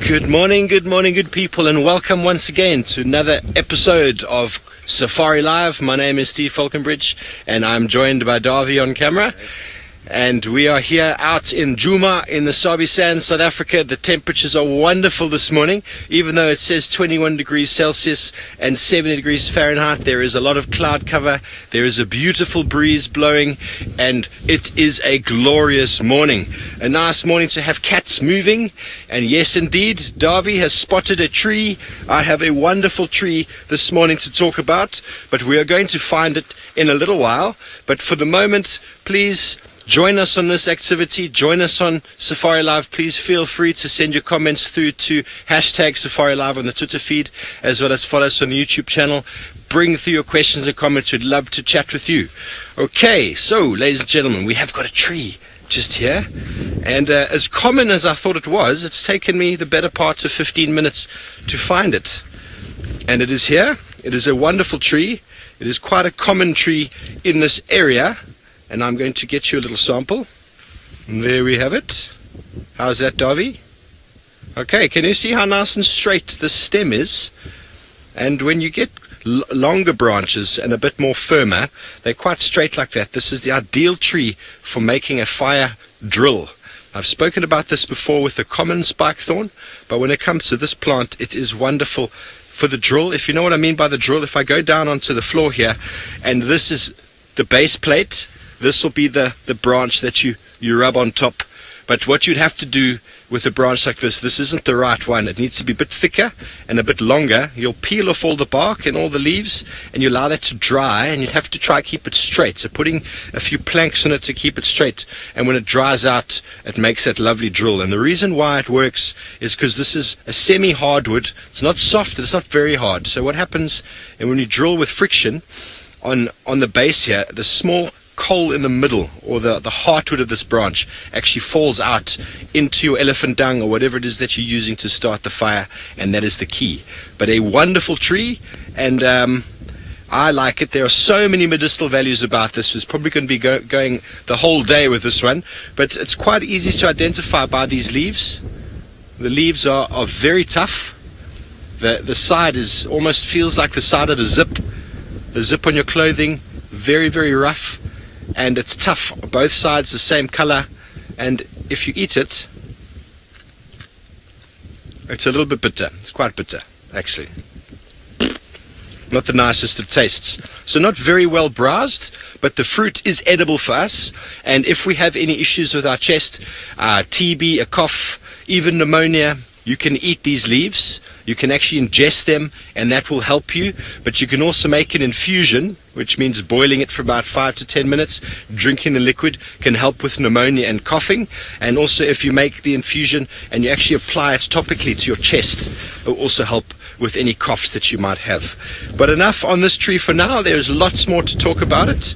Good morning, good people, and welcome once again to another episode of Safari Live. My name is Steve Falconbridge, and I'm joined by Davy on camera. And we are here out in Djuma in the Sabi Sands, South Africa. The temperatures are wonderful this morning. Even though it says 21 degrees Celsius and 70 degrees Fahrenheit, there is a lot of cloud cover. There is a beautiful breeze blowing, and it is a glorious morning. A nice morning to have cats moving. And yes, indeed, Davy has spotted a tree. I have a wonderful tree this morning to talk about, but we are going to find it in a little while. But for the moment, please join us on this activity. Join us on Safari Live. Please feel free to send your comments through to hashtag Safari Live on the Twitter feed, as well as follow us on the YouTube channel. Bring through your questions and comments. We'd love to chat with you. Okay, so ladies and gentlemen, we have got a tree just here, and as common as I thought it was, it's taken me the better part of 15 minutes to find it. And it is here. It is a wonderful tree. It is quite a common tree in this area. And I'm going to get you a little sample. And there we have it. How's that, Davy? Okay, can you see how nice and straight the stem is? And when you get longer branches and a bit more firmer, they're quite straight like that. This is the ideal tree for making a fire drill. I've spoken about this before with the common spike thorn, but when it comes to this plant, it is wonderful for the drill. If you know what I mean by the drill, if I go down onto the floor here, and this is the base plate, this will be the branch that you rub on top. But what you'd have to do with a branch like this isn't the right one. It needs to be a bit thicker and a bit longer. You'll peel off all the bark and all the leaves, and you allow that to dry, and you'd have to try to keep it straight. So putting a few planks on it to keep it straight, and when it dries out, it makes that lovely drill. And the reason why it works is because this is a semi-hardwood. It's not soft, it's not very hard. So what happens, and when you drill with friction on the base here, the small coal in the middle, or the heartwood of this branch, actually falls out into your elephant dung or whatever it is that you're using to start the fire, and that is the key. But a wonderful tree, and I like it. There are so many medicinal values about this. It's probably going to be going the whole day with this one, but it's quite easy to identify by these leaves. The leaves are very tough. The side is almost feels like the side of a zip on your clothing. Very, very rough. And it's tough, both sides the same color, and if you eat it, it's a little bit bitter. It's quite bitter, actually. Not the nicest of tastes. So not very well browsed, but the fruit is edible for us. And if we have any issues with our chest, TB, a cough, even pneumonia, you can eat these leaves. You can actually ingest them, and that will help you. But you can also make an infusion, which means boiling it for about 5 to 10 minutes. Drinking the liquid can help with pneumonia and coughing. And also, if you make the infusion and you actually apply it topically to your chest, it will also help with any coughs that you might have. But enough on this tree for now. There's lots more to talk about it.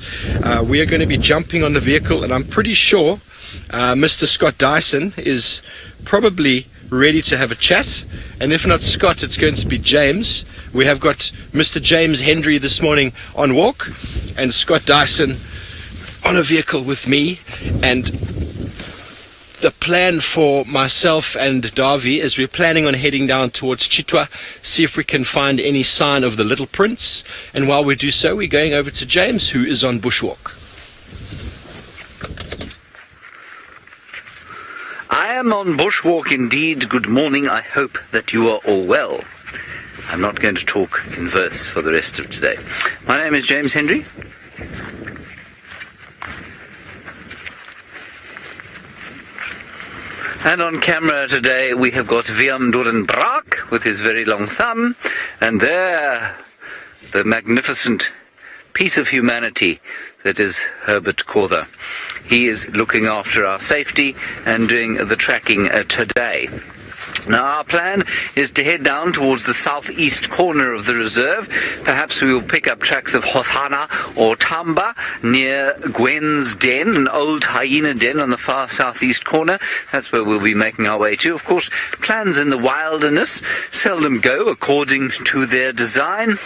We are going to be jumping on the vehicle, and I'm pretty sure Mr. Scott Dyson is probably ready to have a chat, and if not Scott, it's going to be James. We have got Mr. James Hendry this morning on walk, and Scott Dyson on a vehicle with me. And the plan for myself and Davy is we're planning on heading down towards Chitwa, see if we can find any sign of the Little Prince, and while we do so, we're going over to James, who is on bushwalk. I am on bushwalk indeed. Good morning. I hope that you are all well. I'm not going to talk in verse for the rest of today. My name is James Hendry. And on camera today we have got Wiam Dorenbraak with his very long thumb. And there, the magnificent piece of humanity that is Herbert Corther. He is looking after our safety and doing the tracking today. Now our plan is to head down towards the southeast corner of the reserve. Perhaps we will pick up tracks of Hosana or Tamba near Gwen's Den, an old hyena den on the far southeast corner. That's where we'll be making our way to. Of course, plans in the wilderness seldom go according to their design.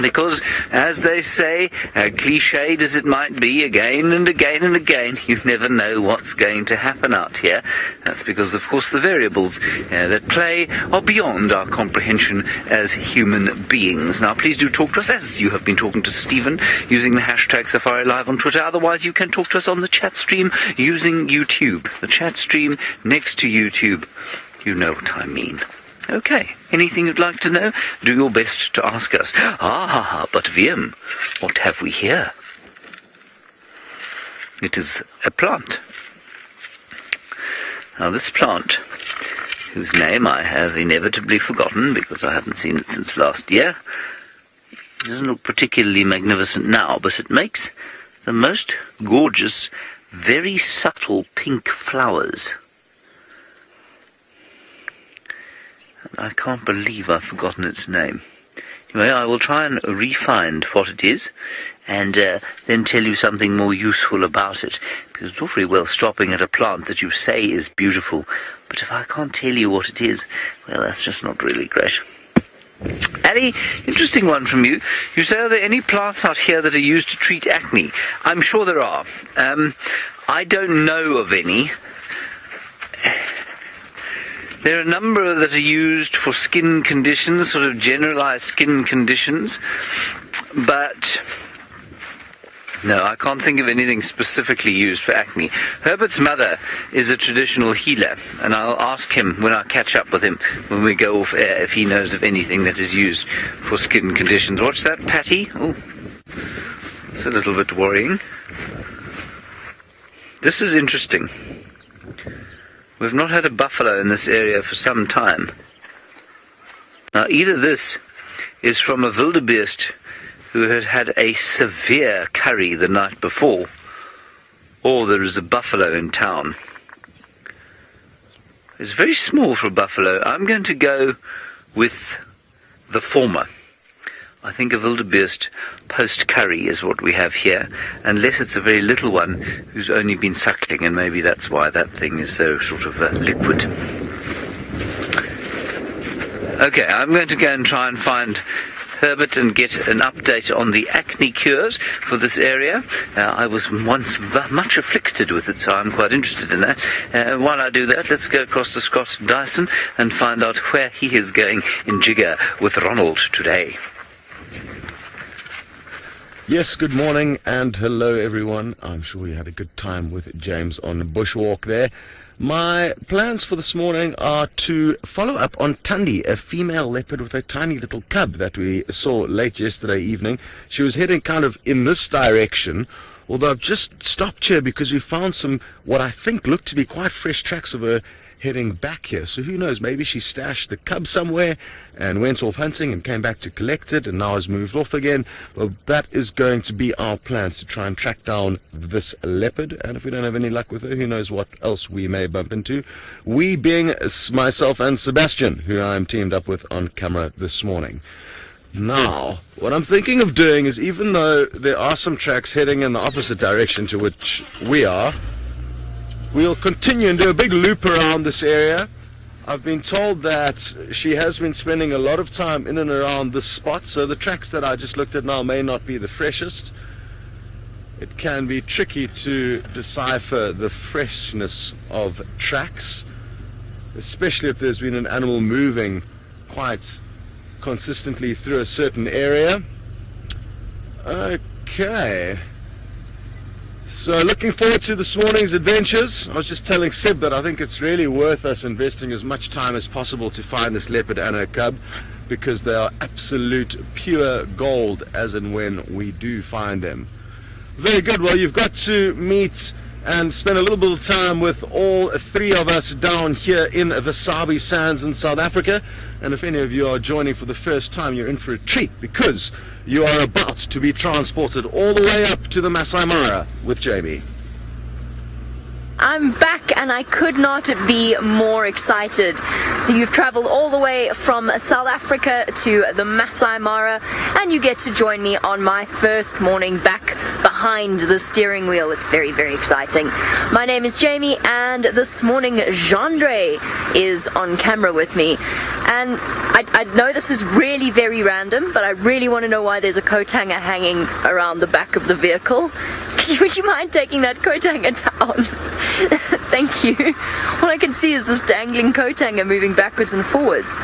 Because, as they say, cliched as it might be, again and again and again, you never know what's going to happen out here. That's because, of course, the variables that play are beyond our comprehension as human beings. Now, please do talk to us, as you have been talking to Stephen, using the hashtag Safari Live on Twitter. Otherwise, you can talk to us on the chat stream using YouTube. The chat stream next to YouTube. You know what I mean. Okay, anything you'd like to know? Do your best to ask us. But Wiem, what have we here? It is a plant. Now this plant, whose name I have inevitably forgotten because I haven't seen it since last year, it doesn't look particularly magnificent now, but it makes the most gorgeous, very subtle pink flowers. I can't believe I've forgotten its name. Anyway, I will try and re-find what it is, and then tell you something more useful about it. Because it's all very well stopping at a plant that you say is beautiful, but if I can't tell you what it is, well, that's just not really great. Ali, interesting one from you. You say, are there any plants out here that are used to treat acne? I'm sure there are. I don't know of any. There are a number that are used for skin conditions, sort of generalized skin conditions, but no, I can't think of anything specifically used for acne. Herbert's mother is a traditional healer, and I'll ask him when I catch up with him when we go off air if he knows of anything that is used for skin conditions. Watch that, Patty. Oh, it's a little bit worrying. This is interesting. We've not had a buffalo in this area for some time. Now, either this is from a wildebeest who had had a severe curry the night before, or there is a buffalo in town. It's very small for a buffalo. I'm going to go with the former. I think a wildebeest post-curry is what we have here, unless it's a very little one who's only been suckling, and maybe that's why that thing is so sort of liquid. Okay, I'm going to go and try and find Herbert and get an update on the acne cures for this area. I was once much afflicted with it, so I'm quite interested in that. While I do that, let's go across to Scott Dyson and find out where he is going in jigger with Ronald today. Yes, good morning and hello everyone. I'm sure you had a good time with James on the bushwalk there. My plans for this morning are to follow up on Thandi, a female leopard with a tiny little cub that we saw late yesterday evening. She was heading kind of in this direction, although I've just stopped here because we found some, what I think look to be quite fresh tracks of her heading back here. So who knows, maybe she stashed the cub somewhere and went off hunting and came back to collect it and now has moved off again. Well, that is going to be our plans, to try and track down this leopard, and if we don't have any luck with her, who knows what else we may bump into. We being myself and Sebastian, who I'm teamed up with on camera this morning. Now, what I'm thinking of doing is, even though there are some tracks heading in the opposite direction to which we are, we'll continue and do a big loop around this area. I've been told that she has been spending a lot of time in and around this spot, so the tracks that I just looked at now may not be the freshest. It can be tricky to decipher the freshness of tracks, especially if there's been an animal moving quite consistently through a certain area. Okay. So looking forward to this morning's adventures. I was just telling Seb that I think it's really worth us investing as much time as possible to find this leopard and her cub, because they are absolute pure gold as and when we do find them. Very good. Well, you've got to meet and spend a little bit of time with all three of us down here in the Sabi Sands in South Africa. And if any of you are joining for the first time, you're in for a treat, because you are about to be transported all the way up to the Masai Mara with Jamie. I'm back and I could not be more excited. So you've traveled all the way from South Africa to the Masai Mara, and you get to join me on my first morning back behind behind the steering wheel. It's very, very exciting. My name is Jamie, and this morning Jandre is on camera with me. And I know this is really very random, but I really want to know why there's a coat hanger hanging around the back of the vehicle. Would you mind taking that coat hanger down? Thank you. All I can see is this dangling coat hanger moving backwards and forwards.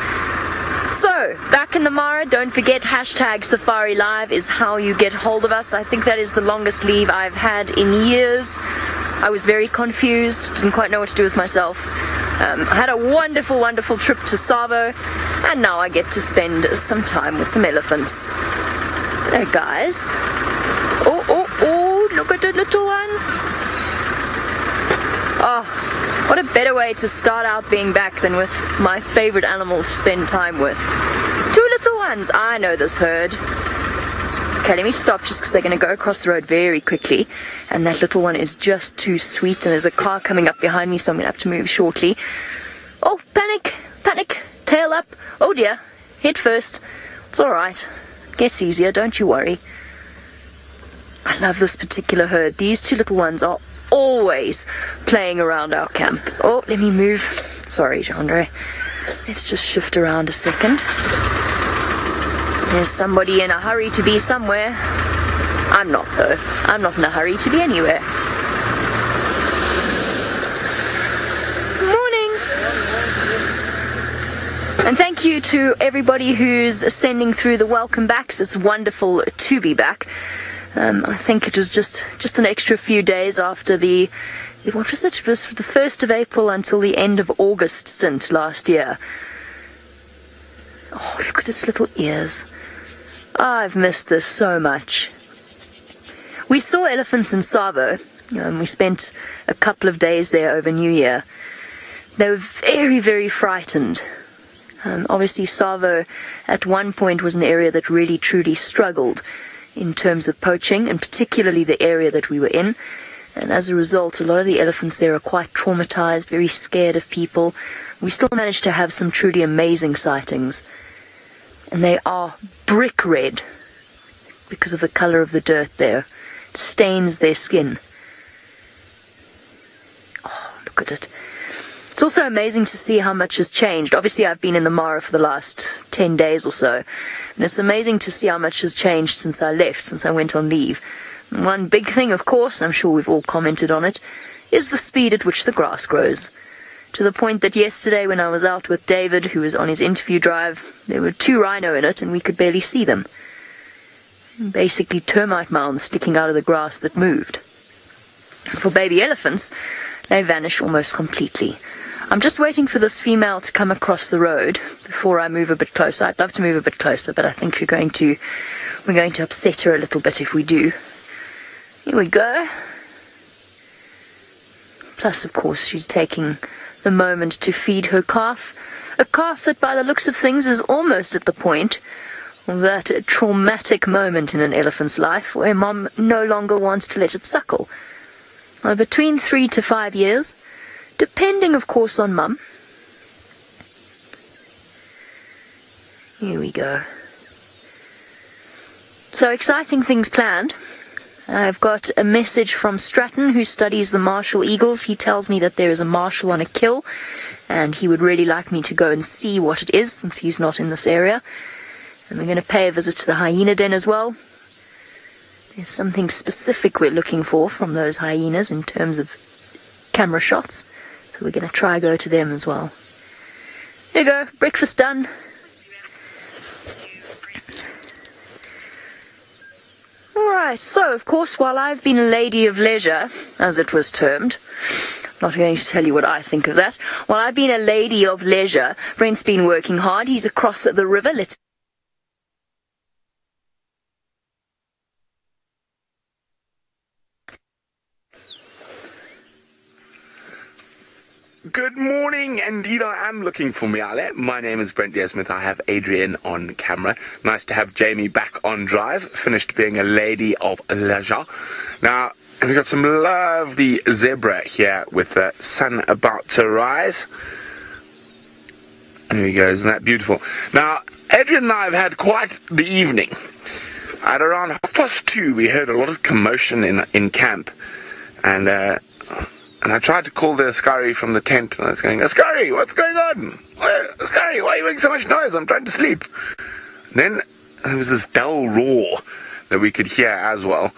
So, back in the Mara, don't forget hashtag Safari Live is how you get hold of us. I think that is the longest leave I've had in years. I was very confused, didn't quite know what to do with myself. I had a wonderful, wonderful trip to Savo, and now I get to spend some time with some elephants. Hello, guys. Oh, look at the little one. Oh, what a better way to start out being back than with my favorite animal to spend time with. Two little ones. I know this herd. Okay, let me stop just because they're going to go across the road very quickly. And that little one is just too sweet. And there's a car coming up behind me, so I'm going to have to move shortly. Oh, panic, panic, tail up. Oh dear, head first. It's all right. Gets easier, don't you worry. I love this particular herd. These two little ones are always playing around our camp. Oh, let me move. Sorry, Jandre. Let's just shift around a second. There's somebody in a hurry to be somewhere. I'm not, though. I'm not in a hurry to be anywhere. Morning. And thank you to everybody who's sending through the welcome backs. It's wonderful to be back. I think it was just an extra few days after what was it? It was the 1st of April until the end of August stint last year. Oh, look at his little ears. I've missed this so much. We saw elephants in Savo. We spent a couple of days there over New Year. They were very, very frightened. Obviously, Savo at one point was an area that really, truly struggled in terms of poaching, and particularly the area that we were in. And as a result, a lot of the elephants there are quite traumatized, very scared of people. We still managed to have some truly amazing sightings. And they are brick red because of the color of the dirt there. It stains their skin. Oh, look at it. It's also amazing to see how much has changed. Obviously, I've been in the Mara for the last 10 days or so. And it's amazing to see how much has changed since I left, since I went on leave. And one big thing, of course, I'm sure we've all commented on it, is the speed at which the grass grows. To the point that yesterday when I was out with David, who was on his interview drive, there were 2 rhino in it and we could barely see them. Basically termite mounds sticking out of the grass that moved. For baby elephants, they vanish almost completely. I'm just waiting for this female to come across the road before I move a bit closer. I'd love to move a bit closer, but I think we're going to upset her a little bit if we do. Here we go. Plus, of course, she's taking the moment to feed her calf. A calf that, by the looks of things, is almost at the point of that traumatic moment in an elephant's life where mom no longer wants to let it suckle. Now, between 3 to 5 years, depending, of course, on mum. Here we go. So, exciting things planned. I've got a message from Stratton, who studies the martial eagles. He tells me that there is a martial on a kill, and he would really like me to go and see what it is, since he's not in this area. And we're going to pay a visit to the hyena den as well. There's something specific we're looking for from those hyenas in terms of camera shots. So we're going to try go to them as well. There you go, breakfast done. Alright, so of course while I've been a lady of leisure, as it was termed, I'm not going to tell you what I think of that. While I've been a lady of leisure, Brent's been working hard. He's across the river. Let's Good morning. Indeed, I am looking for Miale. My name is Brent Smith. I have Adrian on camera. Nice to have Jamie back on drive. Finished being a lady of leisure. Now, we've got some lovely zebra here with the sun about to rise. There we go. Isn't that beautiful? Now, Adrian and I have had quite the evening. at around 2:30, we heard a lot of commotion in camp, and I tried to call the Askari from the tent, and I was going, Askari, what's going on? Askari, why are you making so much noise? I'm trying to sleep. And then there was this dull roar that we could hear as well.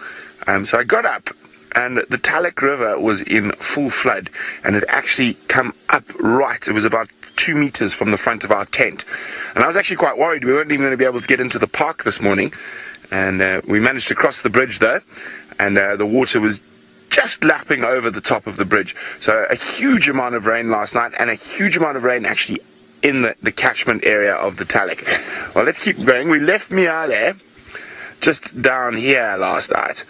So I got up, and the Tala River was in full flood, and it actually come up right. It was about 2 meters from the front of our tent. And I was actually quite worried. We weren't even going to be able to get into the park this morning. And we managed to cross the bridge though, and the water was just lapping over the top of the bridge. So a huge amount of rain last night, and a huge amount of rain actually in the catchment area of the Talek. Well, let's keep going. We left Miale just down here last night,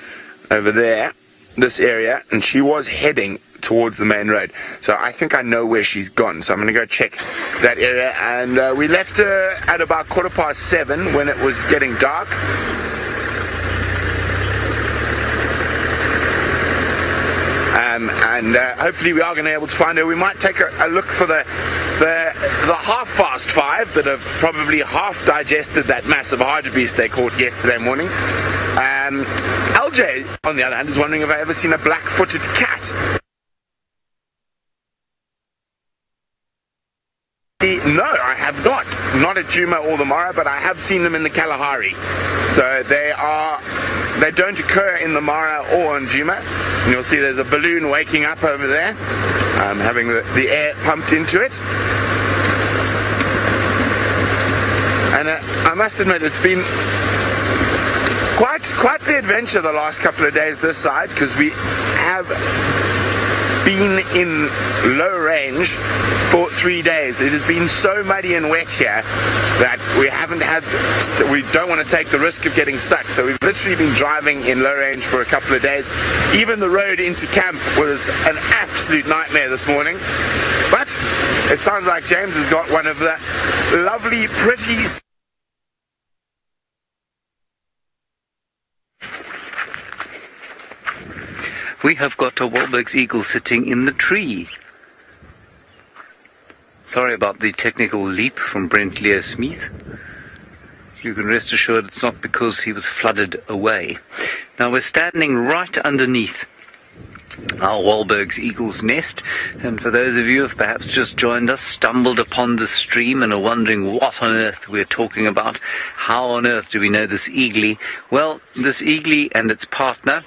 over there, this area, and she was heading towards the main road. So I think I know where she's gone. So I'm going to go check that area. And we left her at about 7:15 when it was getting dark. And hopefully we are going to be able to find her. We might take a look for the half-fast 5 that have probably half digested that massive hartebeest they caught yesterday morning. LJ, on the other hand, is wondering if I've ever seen a black-footed cat. No, I have not. Not at Djuma or the Mara, but I have seen them in the Kalahari. So they don't occur in the Mara or on Djuma. And you'll see there's a balloon waking up over there, having the air pumped into it. And I must admit, it's been quite the adventure the last couple of days this side, because we have been in low range for 3 days. It has been so muddy and wet here that we don't want to take the risk of getting stuck. So we've literally been driving in low range for a couple of days. Even the road into camp was an absolute nightmare this morning. But it sounds like James has got one of the lovely, pretty... We have got a Wahlberg's eagle sitting in the tree. Sorry about the technical leap from Brent Leo Smith. You can rest assured it's not because he was flooded away. Now we're standing right underneath our Wahlberg's eagle's nest, and for those of you who have perhaps just joined us, stumbled upon the stream and are wondering what on earth we're talking about, how on earth do we know this eagly? Well, this eagly and its partner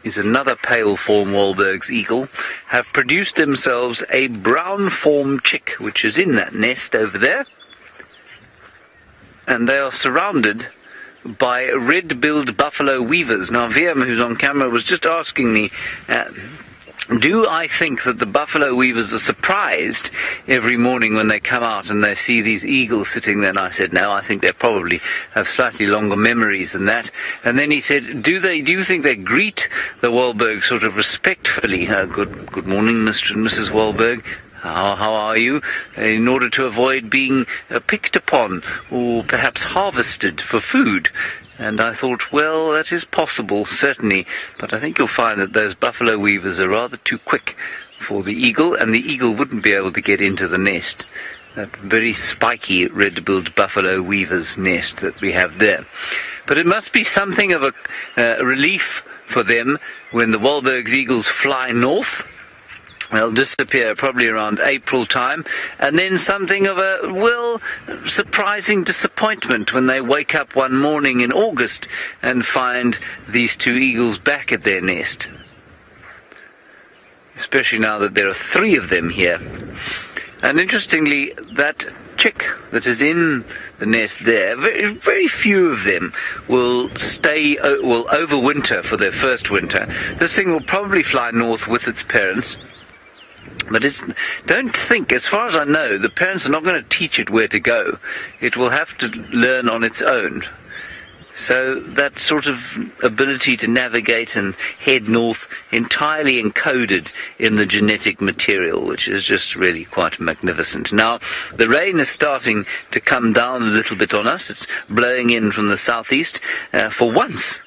is another pale form Wahlberg's eagle, have produced themselves a brown form chick, which is in that nest over there, and they are surrounded by red-billed buffalo weavers. Now VM, who's on camera, was just asking me, do I think that the buffalo weavers are surprised every morning when they come out and they see these eagles sitting there? And I said, no, I think they probably have slightly longer memories than that. And then he said, do you think they greet the Wahlberg sort of respectfully? Good morning, Mr. and Mrs. Wahlberg. How are you? In order to avoid being picked upon or perhaps harvested for food. And I thought, well, that is possible, certainly, but I think you'll find that those buffalo weavers are rather too quick for the eagle, and the eagle wouldn't be able to get into the nest. That very spiky red-billed buffalo weaver's nest that we have there. But it must be something of a relief for them when the Wahlberg's eagles fly north. They'll disappear probably around April time, and then something of a, well, surprising disappointment when they wake up one morning in August and find these two eagles back at their nest. Especially now that there are 3 of them here. And interestingly, that chick that is in the nest there, very few of them will overwinter for their first winter. This thing will probably fly north with its parents. But don't think, as far as I know, the parents are not going to teach it where to go. It will have to learn on its own. So that sort of ability to navigate and head north, entirely encoded in the genetic material, which is just really quite magnificent. Now, the rain is starting to come down a little bit on us. It's blowing in from the southeast. For once,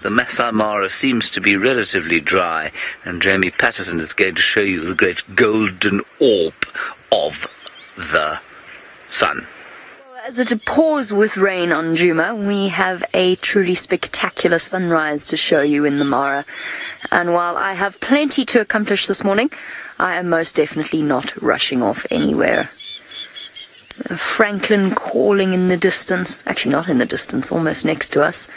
the Maasai Mara seems to be relatively dry, and Jamie Patterson is going to show you the great golden orb of the sun. As it pours with rain on Djuma, we have a truly spectacular sunrise to show you in the Mara. And while I have plenty to accomplish this morning, I am most definitely not rushing off anywhere. Franklin calling in the distance, actually not in the distance, almost next to us.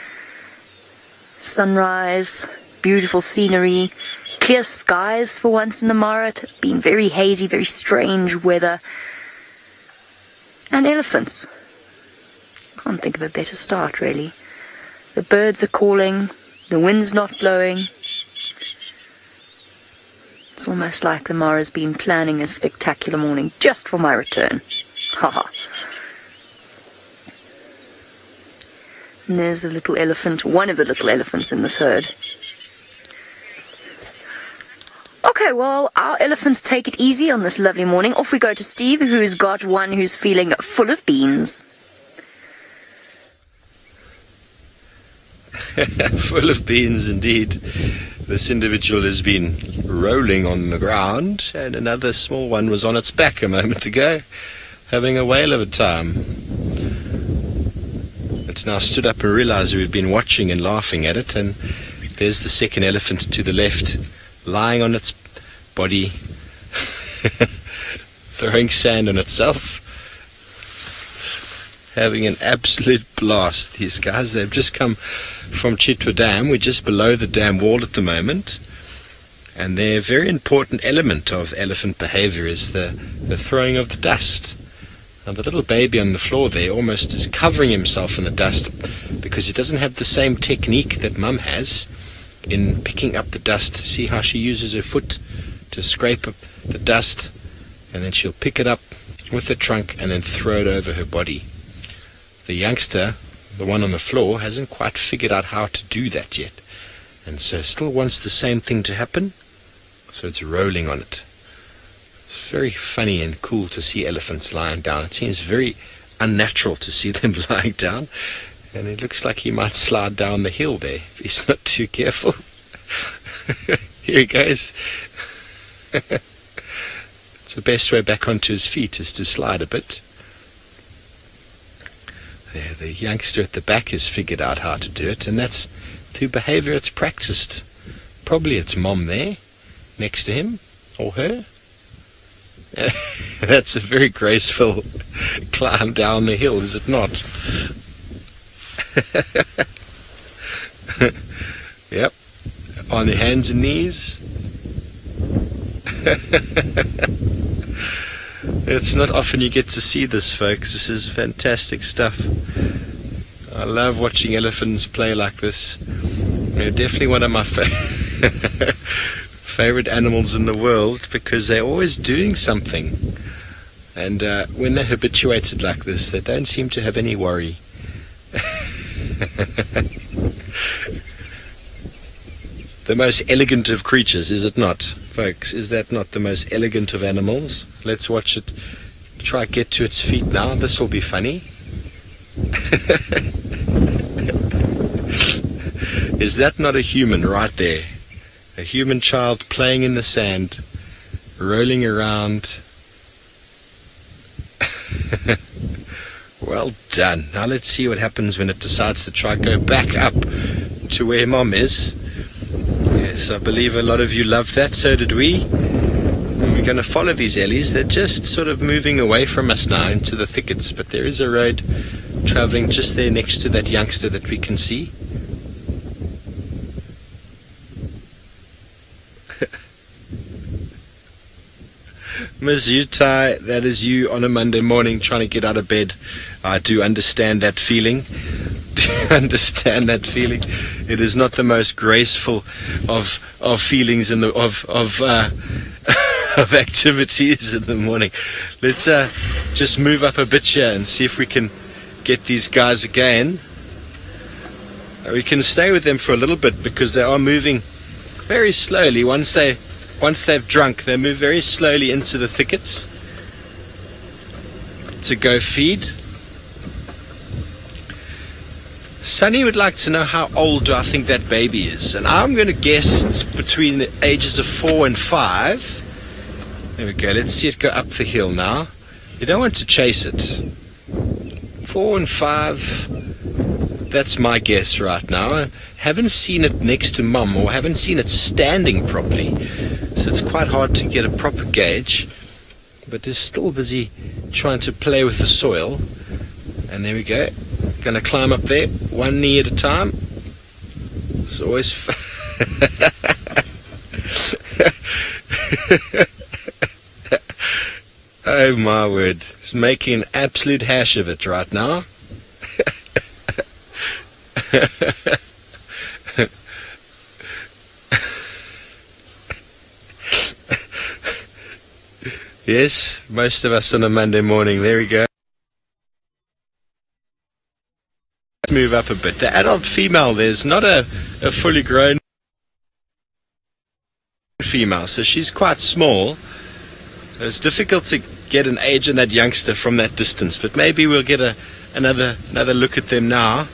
Sunrise, beautiful scenery, clear skies for once in the Mara. It has been very hazy, very strange weather. And elephants. Can't think of a better start, really. The birds are calling, the wind's not blowing. It's almost like the Mara's been planning a spectacular morning just for my return. Haha. And there's the little elephant, one of the little elephants in this herd. Okay, well, our elephants take it easy on this lovely morning. Off we go to Steve, who's got one who's feeling full of beans. Full of beans indeed. This individual has been rolling on the ground, and another small one was on its back a moment ago, having a whale of a time. It's now stood up and realized we've been watching and laughing at it, and there's the second elephant to the left, lying on its body, throwing sand on itself, having an absolute blast. These guys, they've just come from Chitwa Dam. We're just below the dam wall at the moment, and their very important element of elephant behavior is the throwing of the dust. Now the little baby on the floor there almost is covering himself in the dust because he doesn't have the same technique that Mum has in picking up the dust. See how she uses her foot to scrape up the dust, and then she'll pick it up with the trunk and then throw it over her body. The youngster, the one on the floor, hasn't quite figured out how to do that yet, and so still wants the same thing to happen, so it's rolling on it. It's very funny and cool to see elephants lying down. It seems very unnatural to see them lying down, and it looks like he might slide down the hill there if he's not too careful. Here he goes. It's the best way back onto his feet is to slide a bit. There, the youngster at the back has figured out how to do it, and that's through behavior it's practiced. Probably it's Mom there, next to him, or her. That's a very graceful climb down the hill, is it not? Yep, on your hands and knees. It's not often you get to see this, folks. This is fantastic stuff. I love watching elephants play like this. They're definitely one of my favorite animals in the world because they're always doing something. And when they're habituated like this, they don't seem to have any worry. The most elegant of creatures, is it not, folks? Is that not the most elegant of animals? Let's watch it try get to its feet now. This will be funny. Is that not a human right there? A human child playing in the sand, rolling around. Well done. Now let's see what happens when it decides to try go back up to where Mom is. Yes, I believe a lot of you loved that, so did we. And we're going to follow these ellies. They're just sort of moving away from us now into the thickets, but there is a road travelling just there next to that youngster that we can see. Ms. Utai, that is you on a Monday morning trying to get out of bed. I do understand that feeling. Understand that feeling. It is not the most graceful of feelings in the of activities in the morning. Let's just move up a bit here and see if we can get these guys again. We can stay with them for a little bit because they are moving very slowly. Once they've drunk, they move very slowly into the thickets to go feed. Sunny would like to know how old do I think that baby is, and I'm going to guess it's between the ages of 4 and 5. There we go. Let's see it go up the hill now. You don't want to chase it. 4 and 5. That's my guess right now. I haven't seen it next to Mum, or haven't seen it standing properly, so it's quite hard to get a proper gauge. But it's still busy trying to play with the soil. And there we go. Gonna climb up there, one knee at a time. It's always oh my word, it's making an absolute hash of it right now. Yes, most of us on a Monday morning. There we go. Move up a bit. The adult female, there's not a fully grown female, so she's quite small. It's difficult to get an age on that youngster from that distance, but maybe we'll get another look at them now.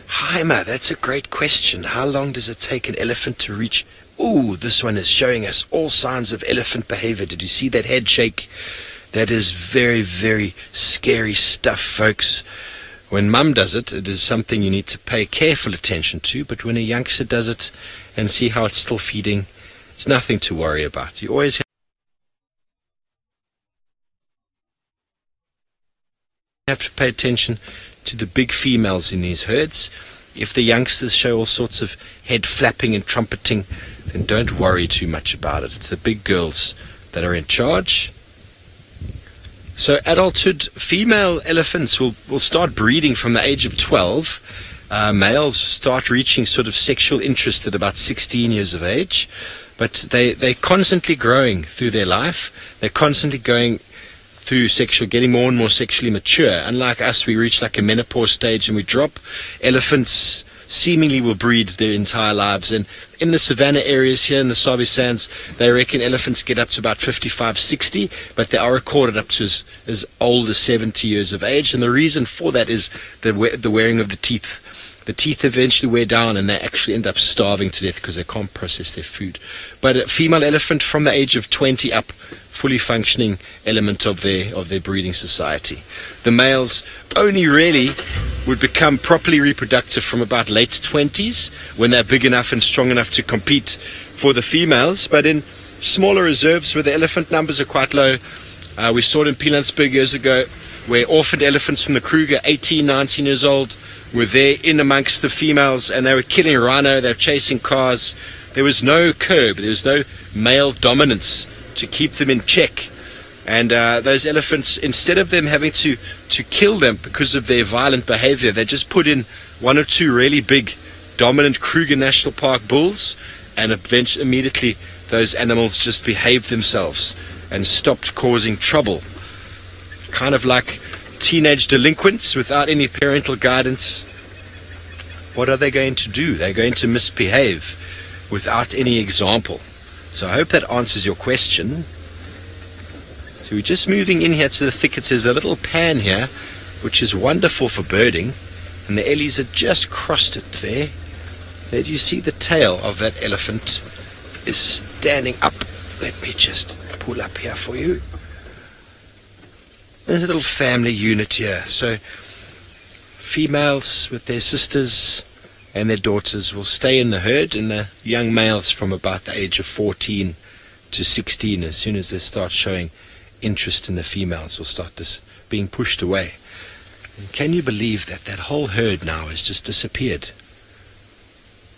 Heimer, that's a great question. How long does it take an elephant to reach? Ooh, this one is showing us all signs of elephant behavior. Did you see that head shake? That is very, very scary stuff, folks. When Mum does it, it is something you need to pay careful attention to, but when a youngster does it and see how it's still feeding, it's nothing to worry about. You always have to pay attention to the big females in these herds. If the youngsters show all sorts of head flapping and trumpeting, then don't worry too much about it. It's the big girls that are in charge. So adulthood, female elephants will start breeding from the age of 12. Males start reaching sort of sexual interest at about 16 years of age. But they're constantly growing through their life. They're constantly going through getting more and more sexually mature. Unlike us, we reach like a menopause stage and we drop. Elephants seemingly will breed their entire lives. And in the savanna areas here in the Sabi Sands, they reckon elephants get up to about 55, 60, but they are recorded up to as old as 70 years of age. And the reason for that is the wearing of the teeth. The teeth eventually wear down and they actually end up starving to death because they can't process their food. But a female elephant from the age of 20 up, fully functioning element of their breeding society. The males only really would become properly reproductive from about late 20s when they're big enough and strong enough to compete for the females. But in smaller reserves where the elephant numbers are quite low, we saw it in Pilanesberg years ago where orphaned elephants from the Kruger, 18, 19 years old, were there in amongst the females and they were killing rhino, they were chasing cars. There was no curb, there was no male dominance to keep them in check. And those elephants, instead of them having to kill them because of their violent behavior, they just put in one or two really big dominant Kruger National Park bulls, and immediately those animals just behaved themselves and stopped causing trouble. Kind of like teenage delinquents without any parental guidance. What are they going to do? They're going to misbehave without any example. So I hope that answers your question. So we're just moving in here to the thickets. There's a little pan here which is wonderful for birding, and the ellies have just crossed it there. There you see the tail of that elephant is standing up. Let me just pull up here for you. There's a little family unit here. So females with their sisters and their daughters will stay in the herd, and the young males from about the age of 14 to 16, as soon as they start showing interest in the females, will start being pushed away. And can you believe that that whole herd now has just disappeared?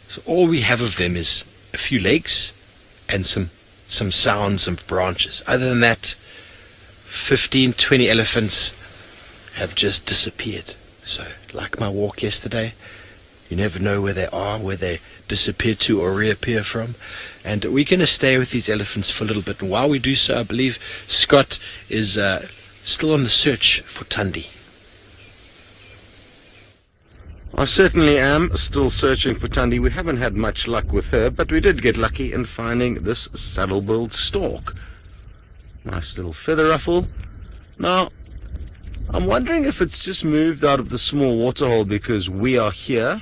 So all we have of them is a few legs and some sounds of branches. Other than that, 15, 20 elephants have just disappeared. So, like my walk yesterday, you never know where they are, where they disappear to or reappear from. And we're going to stay with these elephants for a little bit. And while we do so, I believe Scott is still on the search for Thandi. I certainly am still searching for Thandi. We haven't had much luck with her, but we did get lucky in finding this saddle-billed stork. Nice little feather ruffle. Now, I'm wondering if it's just moved out of the small waterhole because we are here,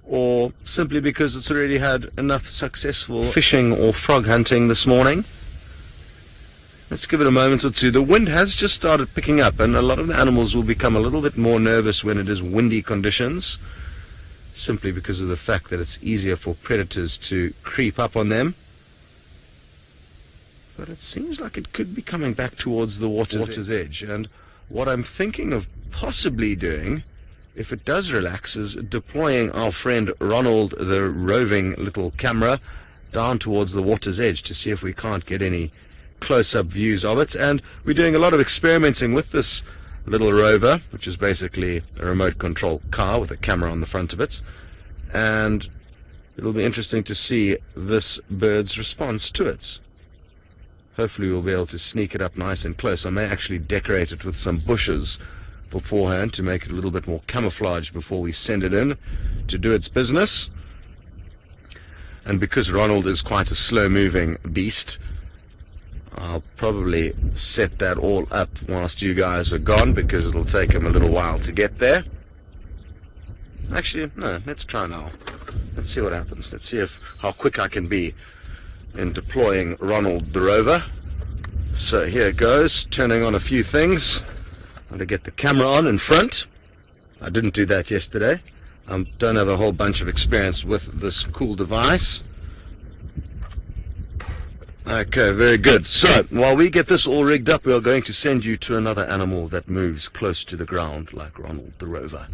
or simply because it's already had enough successful fishing or frog hunting this morning. Let's give it a moment or two. The wind has just started picking up, and a lot of the animals will become a little bit more nervous when it is windy conditions, simply because of the fact that it's easier for predators to creep up on them. But it seems like it could be coming back towards the water's edge, and what I'm thinking of possibly doing, if it does relax, is deploying our friend Ronald, the roving little camera, down towards the water's edge to see if we can't get any close-up views of it. And we're doing a lot of experimenting with this little rover, which is basically a remote control car with a camera on the front of it, and it'll be interesting to see this bird's response to it. Hopefully we'll be able to sneak it up nice and close. I may actually decorate it with some bushes beforehand to make it a little bit more camouflage before we send it in to do its business. And because Ronald is quite a slow-moving beast, I'll probably set that all up whilst you guys are gone, because it'll take him a little while to get there. Actually, no, let's try now. Let's see what happens. Let's see how quick I can be in deploying Ronald the rover. So here it goes, turning on a few things. I'm going to get the camera on in front. I didn't do that yesterday. I don't have a whole bunch of experience with this cool device. Okay, very good. So, while we get this all rigged up, we are going to send you to another animal that moves close to the ground, like Ronald the rover.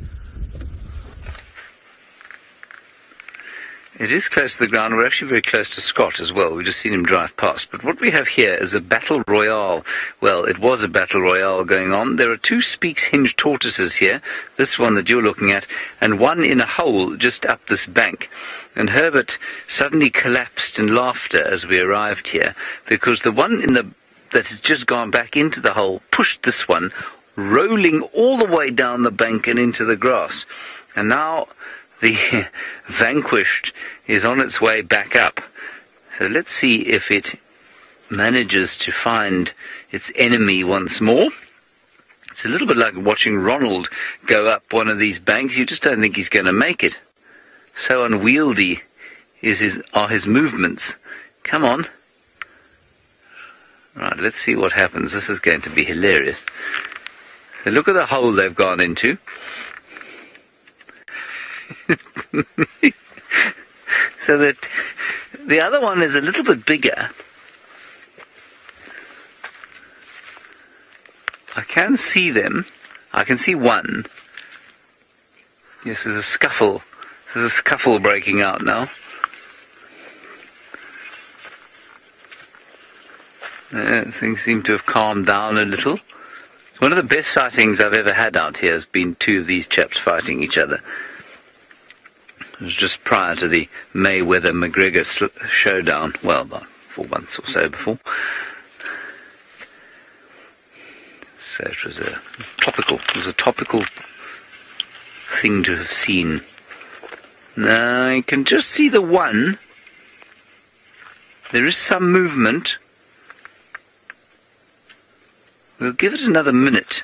It is close to the ground. We're actually very close to Scott as well. We've just seen him drive past. But what we have here is a battle royale. Well, it was a battle royale going on. There are two Speaks-hinged tortoises here, this one that you're looking at, and one in a hole just up this bank. And Herbert suddenly collapsed in laughter as we arrived here, because the one that has just gone back into the hole pushed this one, rolling all the way down the bank and into the grass. And now the vanquished is on its way back up. So let's see if it manages to find its enemy once more. It's a little bit like watching Ronald go up one of these banks. You just don't think he's going to make it. So unwieldy are his movements. Come on. Right, let's see what happens. This is going to be hilarious. So look at the hole they've gone into. So that the other one is a little bit bigger. I can see them. I can see one. Yes, there's a scuffle. There's a scuffle breaking out now. Things seem to have calmed down a little. One of the best sightings I've ever had out here has been two of these chaps fighting each other. It was just prior to the Mayweather-McGregor showdown. Well, about 4 months or so before. So it was a topical thing to have seen. Now you can just see the one. There is some movement. We'll give it another minute.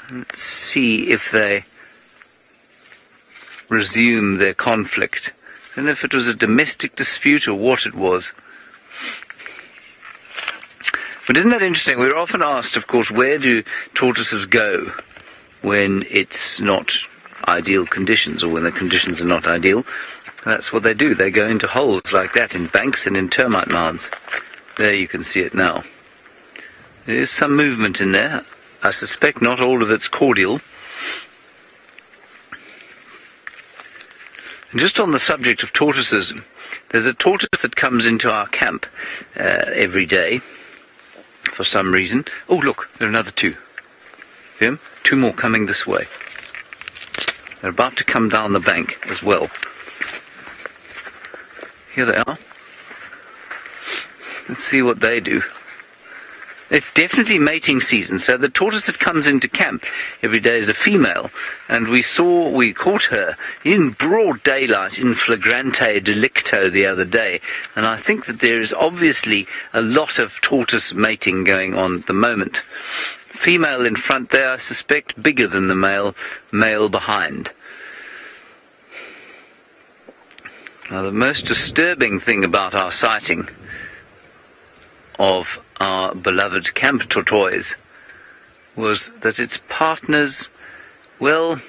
Let's see if they resume their conflict. I don't know if it was a domestic dispute or what it was. But isn't that interesting? We're often asked, of course, where do tortoises go when it's not ideal conditions, or when the conditions are not ideal? That's what they do. They go into holes like that, in banks and in termite mounds. There you can see it now. There is some movement in there. I suspect not all of it's cordial. And just on the subject of tortoises, there's a tortoise that comes into our camp every day for some reason. Oh, look, there are another two. See them? Two more coming this way. They're about to come down the bank as well. Here they are. Let's see what they do. It's definitely mating season, so the tortoise that comes into camp every day is a female, and we caught her in broad daylight in flagrante delicto the other day, and I think that there is obviously a lot of tortoise mating going on at the moment. Female in front there, I suspect, bigger than the male behind. Now, the most disturbing thing about our sighting of our beloved camp tortoise was that its partners, well,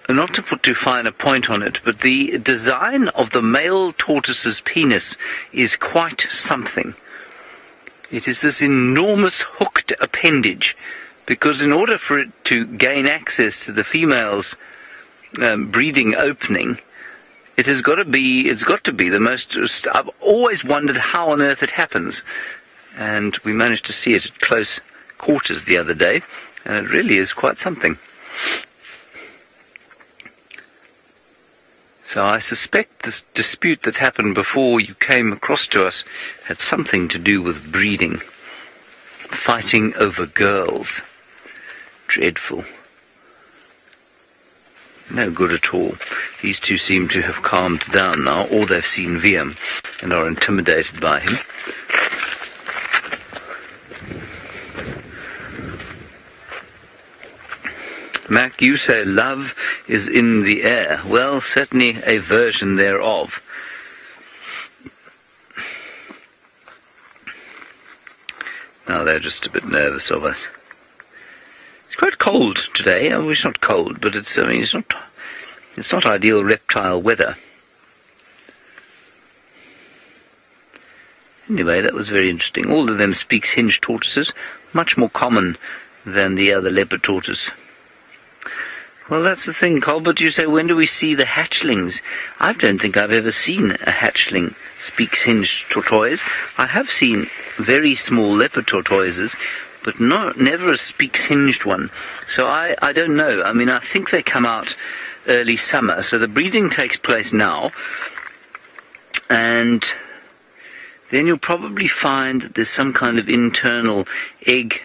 not to put too fine a point on it, but the design of the male tortoise's penis is quite something. It is this enormous hooked appendage, because in order for it to gain access to the female's breeding opening, it's got to be the most. I've always wondered how on earth it happens, and we managed to see it at close quarters the other day, and it really is quite something. So I suspect this dispute that happened before you came across to us had something to do with breeding, fighting over girls. Dreadful. No good at all. These two seem to have calmed down now, or they've seen Viam and are intimidated by him. Mac, you say love is in the air. Well, certainly a version thereof. Now they're just a bit nervous of us. It's quite cold today. I mean, it's not cold, but it's not ideal reptile weather. Anyway, that was very interesting. All of them speaks hinged tortoises, much more common than the other leopard tortoise. Well, that's the thing, Colbert. You say, when do we see the hatchlings? I don't think I've ever seen a hatchling speaks hinged tortoise. I have seen very small leopard tortoises, but never a speaks hinged one. So I don't know. I mean, I think they come out early summer. So the breeding takes place now, and then you'll probably find that there's some kind of internal egg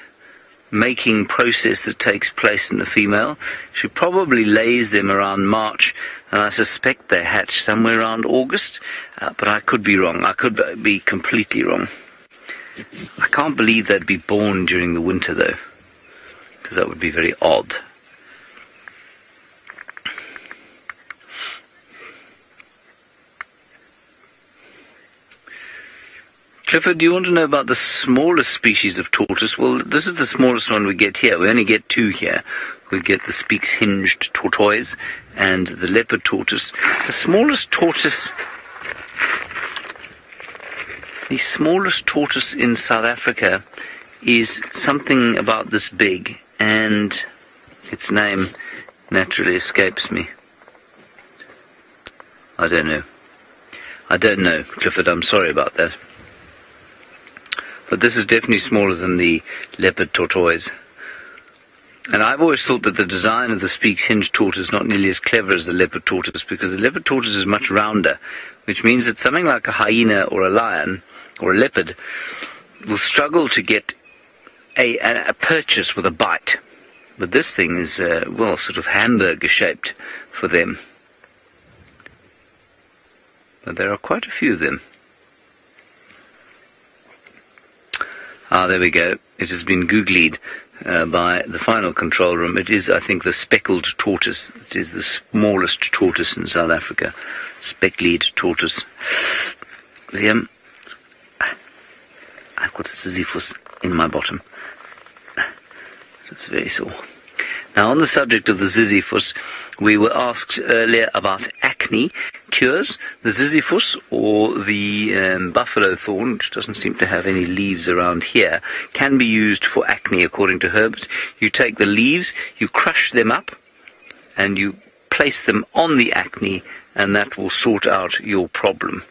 making process that takes place in the female. She probably lays them around March, and I suspect they hatch somewhere around August, but I could be wrong. I could be completely wrong. I can't believe they'd be born during the winter, though, because that would be very odd. Clifford, do you want to know about the smallest species of tortoise? Well, this is the smallest one we get here. We only get two here. We get the speaks hinged tortoise and the leopard tortoise. The smallest tortoise in South Africa is something about this big, and its name naturally escapes me. I don't know, Clifford, I'm sorry about that. But this is definitely smaller than the leopard tortoise. And I've always thought that the design of the speaks hinged tortoise is not nearly as clever as the leopard tortoise, because the leopard tortoise is much rounder, which means that something like a hyena or a lion or a leopard will struggle to get a purchase with a bite. But this thing is, well, sort of hamburger-shaped for them. But there are quite a few of them. Ah, there we go. It has been googlied by the final control room. It is, I think, the speckled tortoise. It is the smallest tortoise in South Africa. Speckled tortoise. I've got a Sisyphus in my bottom. It's very sore. Now, on the subject of the Sisyphus, we were asked earlier about acne cures. The Sisyphus, or the buffalo thorn, which doesn't seem to have any leaves around here, can be used for acne, according to Herbert. You take the leaves, you crush them up, and you place them on the acne, and that will sort out your problem.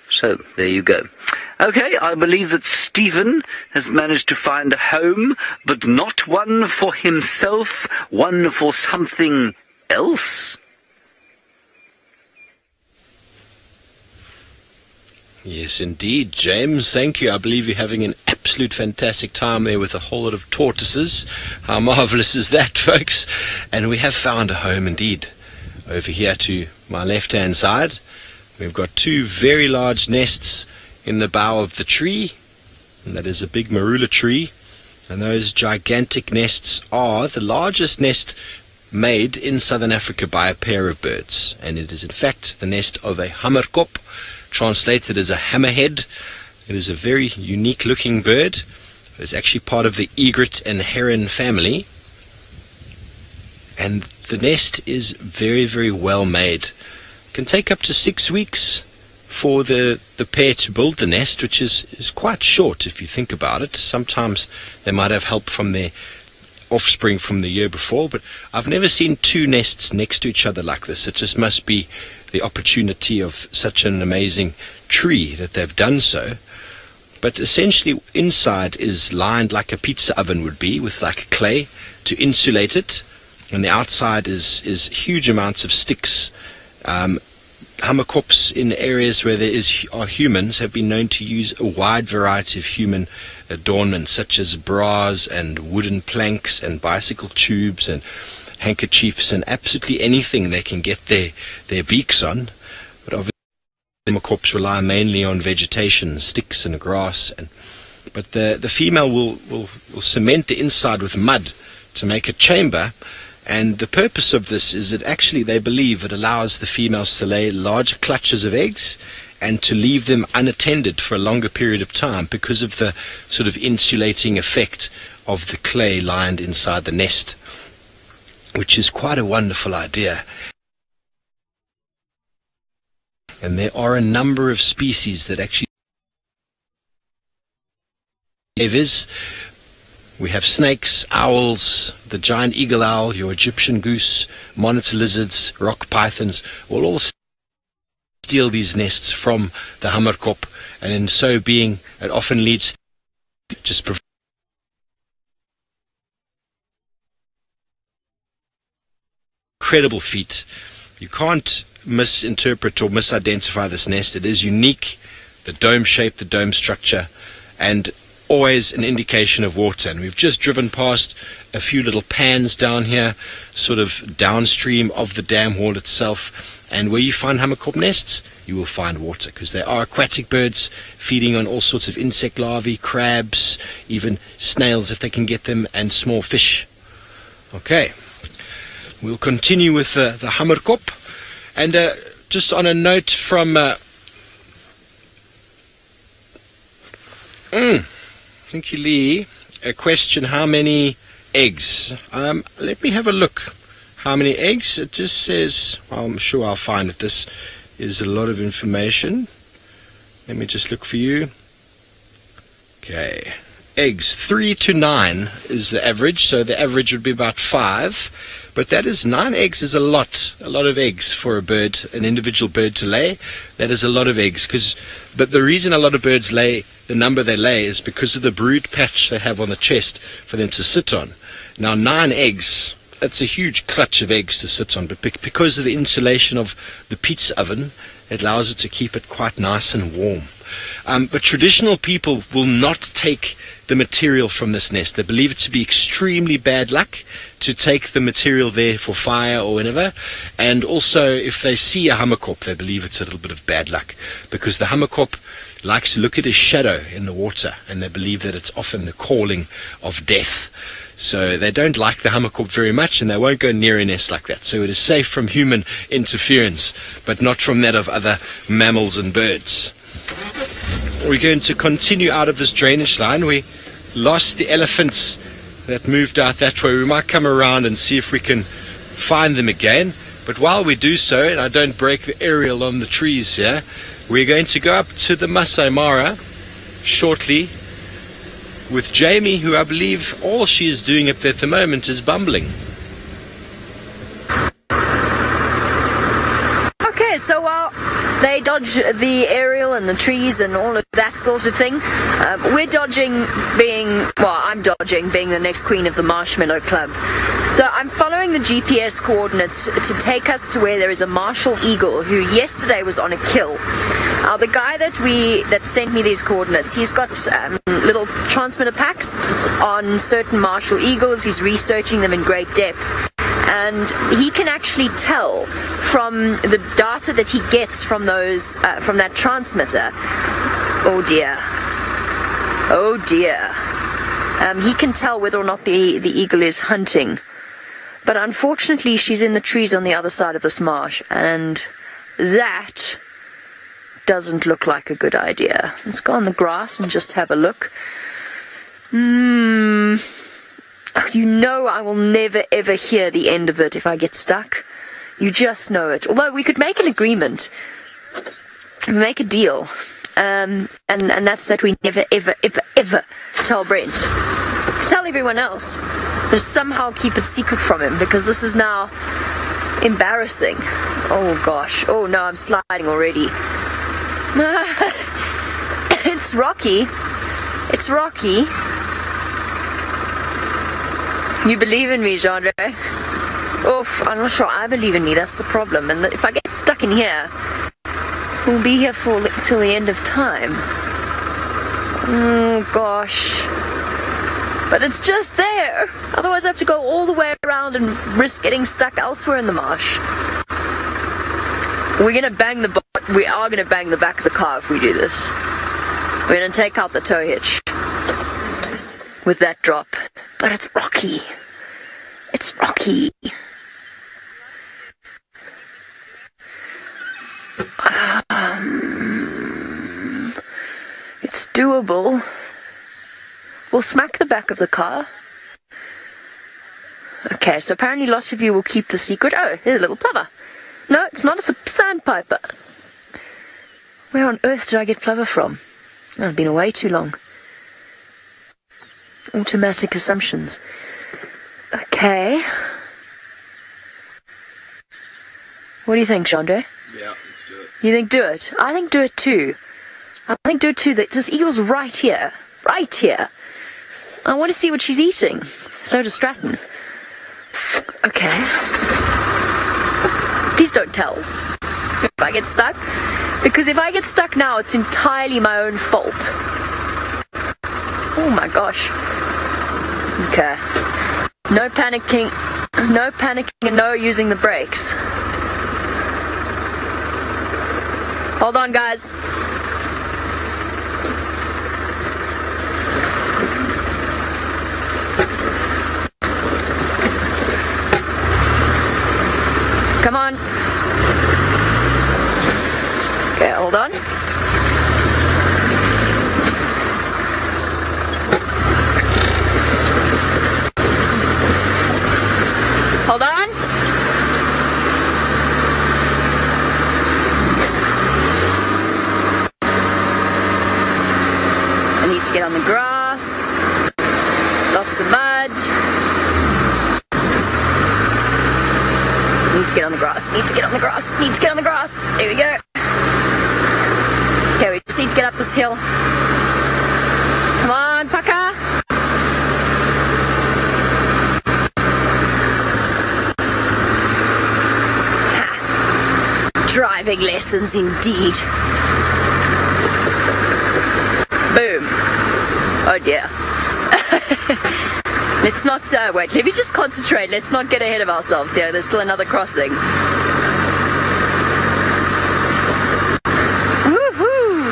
So, there you go. Okay, I believe that Stephen has managed to find a home, but not one for himself, one for something else. Yes, indeed, James. Thank you. I believe you're having an absolute fantastic time there with a whole lot of tortoises. How marvelous is that, folks? And we have found a home indeed. Over here to my left-hand side, we've got two very large nests in the bough of the tree, and that is a big marula tree. And those gigantic nests are the largest nest made in southern Africa by a pair of birds, and it is in fact the nest of a Hamerkop, translated as a hammerhead. It is a very unique looking bird. It's actually part of the egret and heron family, and the nest is very, very well made. It can take up to 6 weeks for the pair to build the nest, which is quite short if you think about it. Sometimes they might have help from their offspring from the year before, but I've never seen two nests next to each other like this. It just must be the opportunity of such an amazing tree that they've done so. But essentially inside is lined like a pizza oven would be, with like clay to insulate it, and the outside is huge amounts of sticks. Hamerkops in areas where there are humans have been known to use a wide variety of human adornments, such as bras and wooden planks and bicycle tubes and handkerchiefs and absolutely anything they can get their beaks on. But obviously Hamerkops rely mainly on vegetation, sticks and grass, but the female will cement the inside with mud to make a chamber. And the purpose of this is that actually they believe it allows the females to lay larger clutches of eggs and to leave them unattended for a longer period of time because of the sort of insulating effect of the clay lined inside the nest, which is quite a wonderful idea. And there are a number of species that actually we have snakes, owls, the giant eagle owl, your Egyptian goose, monitor lizards, rock pythons, will all steal these nests from the Hamerkop, and in so being, it often leads to just incredible feat. You can't misinterpret or misidentify this nest. It is unique, the dome shape, the dome structure, and always an indication of water. And we've just driven past a few little pans down here, sort of downstream of the dam wall itself, and where you find Hamerkop nests, you will find water, because they are aquatic birds feeding on all sorts of insect larvae, crabs, even snails if they can get them, and small fish. Okay, we'll continue with the Hamerkop. And just on a note from thank you, Lee, a question: how many eggs? Let me have a look. How many eggs? It just says, well, I'm sure I'll find it. This is a lot of information. Let me just look for you. Okay, eggs, 3 to 9 is the average, so the average would be about 5, but that is 9 eggs is a lot of eggs for a bird, an individual bird to lay. That is a lot of eggs, but the reason a lot of birds lay the number they lay is because of the brood patch they have on the chest for them to sit on. Now 9 eggs, that's a huge clutch of eggs to sit on, but because of the insulation of the pizza oven, it allows it to keep it quite nice and warm. But traditional people will not take the material from this nest. They believe it to be extremely bad luck to take the material there for fire or whatever. And also, if they see a Hamerkop, they believe it's a little bit of bad luck, because the Hamerkop likes to look at his shadow in the water, and they believe that it's often the calling of death. So they don't like the Hamerkop very much, and they won't go near a nest like that. So it is safe from human interference, but not from that of other mammals and birds. We're going to continue out of this drainage line. We lost the elephants that moved out that way. We might come around and see if we can find them again. But while we do so, and I don't break the aerial on the trees here, we're going to go up to the Masai Mara shortly with Jamie, who I believe all she is doing up there at the moment is bumbling. Okay, so while they dodge the aerial and the trees and all of that sort of thing, we're dodging I'm dodging being the next queen of the Marshmallow Club. So I'm following the GPS coordinates to take us to where there is a martial eagle who yesterday was on a kill. The guy that sent me these coordinates, he's got little transmitter packs on certain martial eagles. He's researching them in great depth, and he can actually tell from the data that he gets from those from that transmitter. Oh dear. He can tell whether or not the eagle is hunting. But unfortunately, she's in the trees on the other side of this marsh, and that doesn't look like a good idea. Let's go on the grass and just have a look. You know I will never ever hear the end of it if I get stuck. You just know it. Although we could make an agreement, make a deal, and that's that we never ever ever ever tell Brent. Tell everyone else. Just somehow keep it secret from him, because this is now embarrassing. Oh gosh. Oh no, I'm sliding already. It's rocky. It's rocky. You believe in me, Genre? Oof, I'm not sure I believe in me. That's the problem. And if I get stuck in here, we'll be here till the end of time. Oh gosh. But it's just there. Otherwise I have to go all the way around and risk getting stuck elsewhere in the marsh. We are gonna bang the back of the car if we do this. We're gonna take out the tow hitch with that drop. But it's rocky. It's rocky. It's doable. We'll smack the back of the car. Okay, so apparently lots of you will keep the secret. Oh, here's a little plover. No, it's not. It's a sandpiper. Where on earth did I get plover from? Oh, I've been away too long. Automatic assumptions. Okay. What do you think, Chandra? Yeah, let's do it. You think do it? I think do it too. I think do it too. This eagle's right here. Right here. I want to see what she's eating. So does Stratton. Okay. Please don't tell if I get stuck. Because if I get stuck now, it's entirely my own fault. Oh my gosh. Okay. No panicking. No panicking and no using the brakes. Hold on, guys. Come on. Okay, hold on. Hold on. I need to get on the grass. Lots of mud. Need to get on the grass. Need to get on the grass. Need to get on the grass. There we go. Okay, we just need to get up this hill. Come on, Paka. Driving lessons indeed. Boom. Oh dear. Let's not, wait, let me just concentrate. Let's not get ahead of ourselves here. There's still another crossing. Woohoo!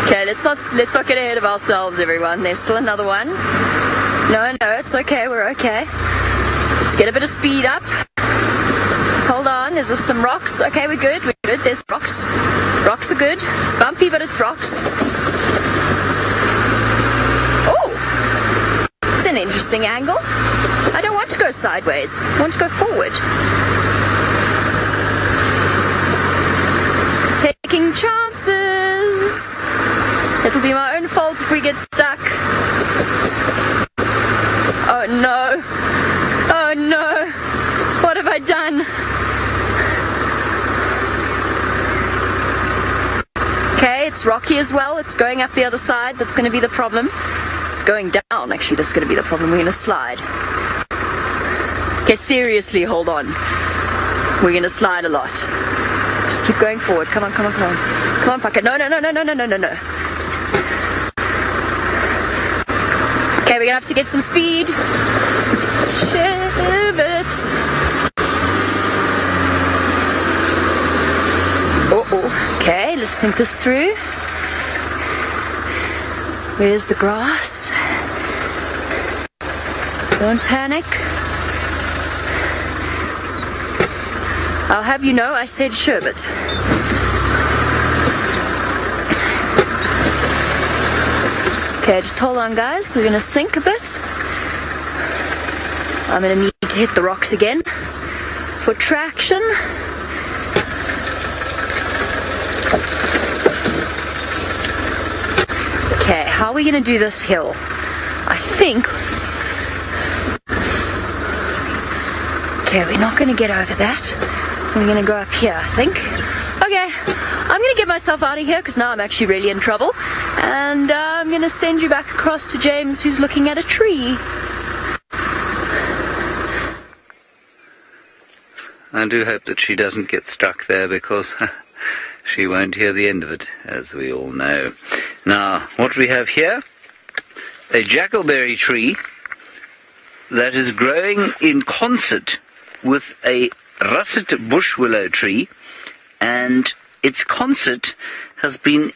Okay, let's not get ahead of ourselves, everyone. There's still another one. No, it's okay. We're okay. Let's get a bit of speed up. Hold on, there's some rocks. Okay, we're good. We're good. There's rocks. Rocks are good. It's bumpy, but it's rocks. It's an interesting angle. I don't want to go sideways. I want to go forward. Taking chances. It'll be my own fault if we get stuck. Oh no. Oh no. What have I done? Okay, it's rocky as well. It's going up the other side. That's going to be the problem. It's going down, actually. That's going to be the problem. We're going to slide. Okay, seriously, hold on. We're going to slide a lot. Just keep going forward. Come on, come on, come on. Come on, Paka. No. Okay, we're going to have to get some speed. Shiv it. Uh-oh. Okay, let's think this through. Where's the grass? Don't panic. I'll have you know I said sherbet. Okay, just hold on, guys. We're going to sink a bit. I'm going to need to hit the rocks again for traction. Okay, how are we going to do this hill? I think... Okay, we're not going to get over that. We're going to go up here, I think. Okay, I'm going to get myself out of here because now I'm actually really in trouble. And I'm going to send you back across to James, who's looking at a tree. I do hope that she doesn't get stuck there because she won't hear the end of it, as we all know. Now, what we have here, a jackalberry tree that is growing in concert with a russet bush willow tree, and its concert has been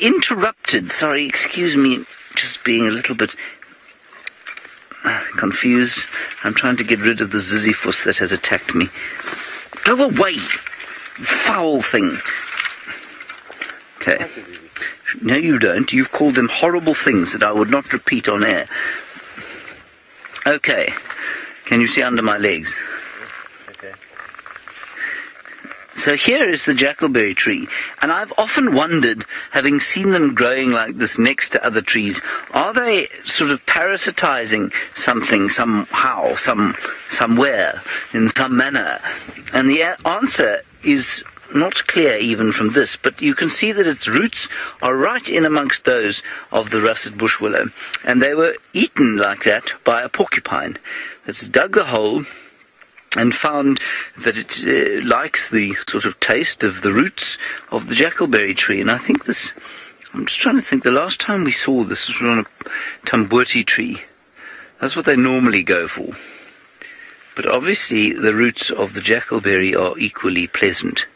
interrupted. Sorry, excuse me, just being a little bit confused. I'm trying to get rid of the Ziziphus that has attacked me. Go away, foul thing. Okay. No, you don't. You've called them horrible things that I would not repeat on air. Okay. Can you see under my legs? Okay. So here is the jackalberry tree, and I've often wondered, having seen them growing like this next to other trees, are they sort of parasitizing something somehow, somewhere, in some manner? And the answer is not clear even from this, but you can see that its roots are right in amongst those of the russet bush willow, and they were eaten like that by a porcupine that's dug the hole and found that it likes the sort of taste of the roots of the jackalberry tree. And I think this, I'm just trying to think, the last time we saw this was on a tamboti tree. That's what they normally go for. But obviously the roots of the jackalberry are equally pleasant.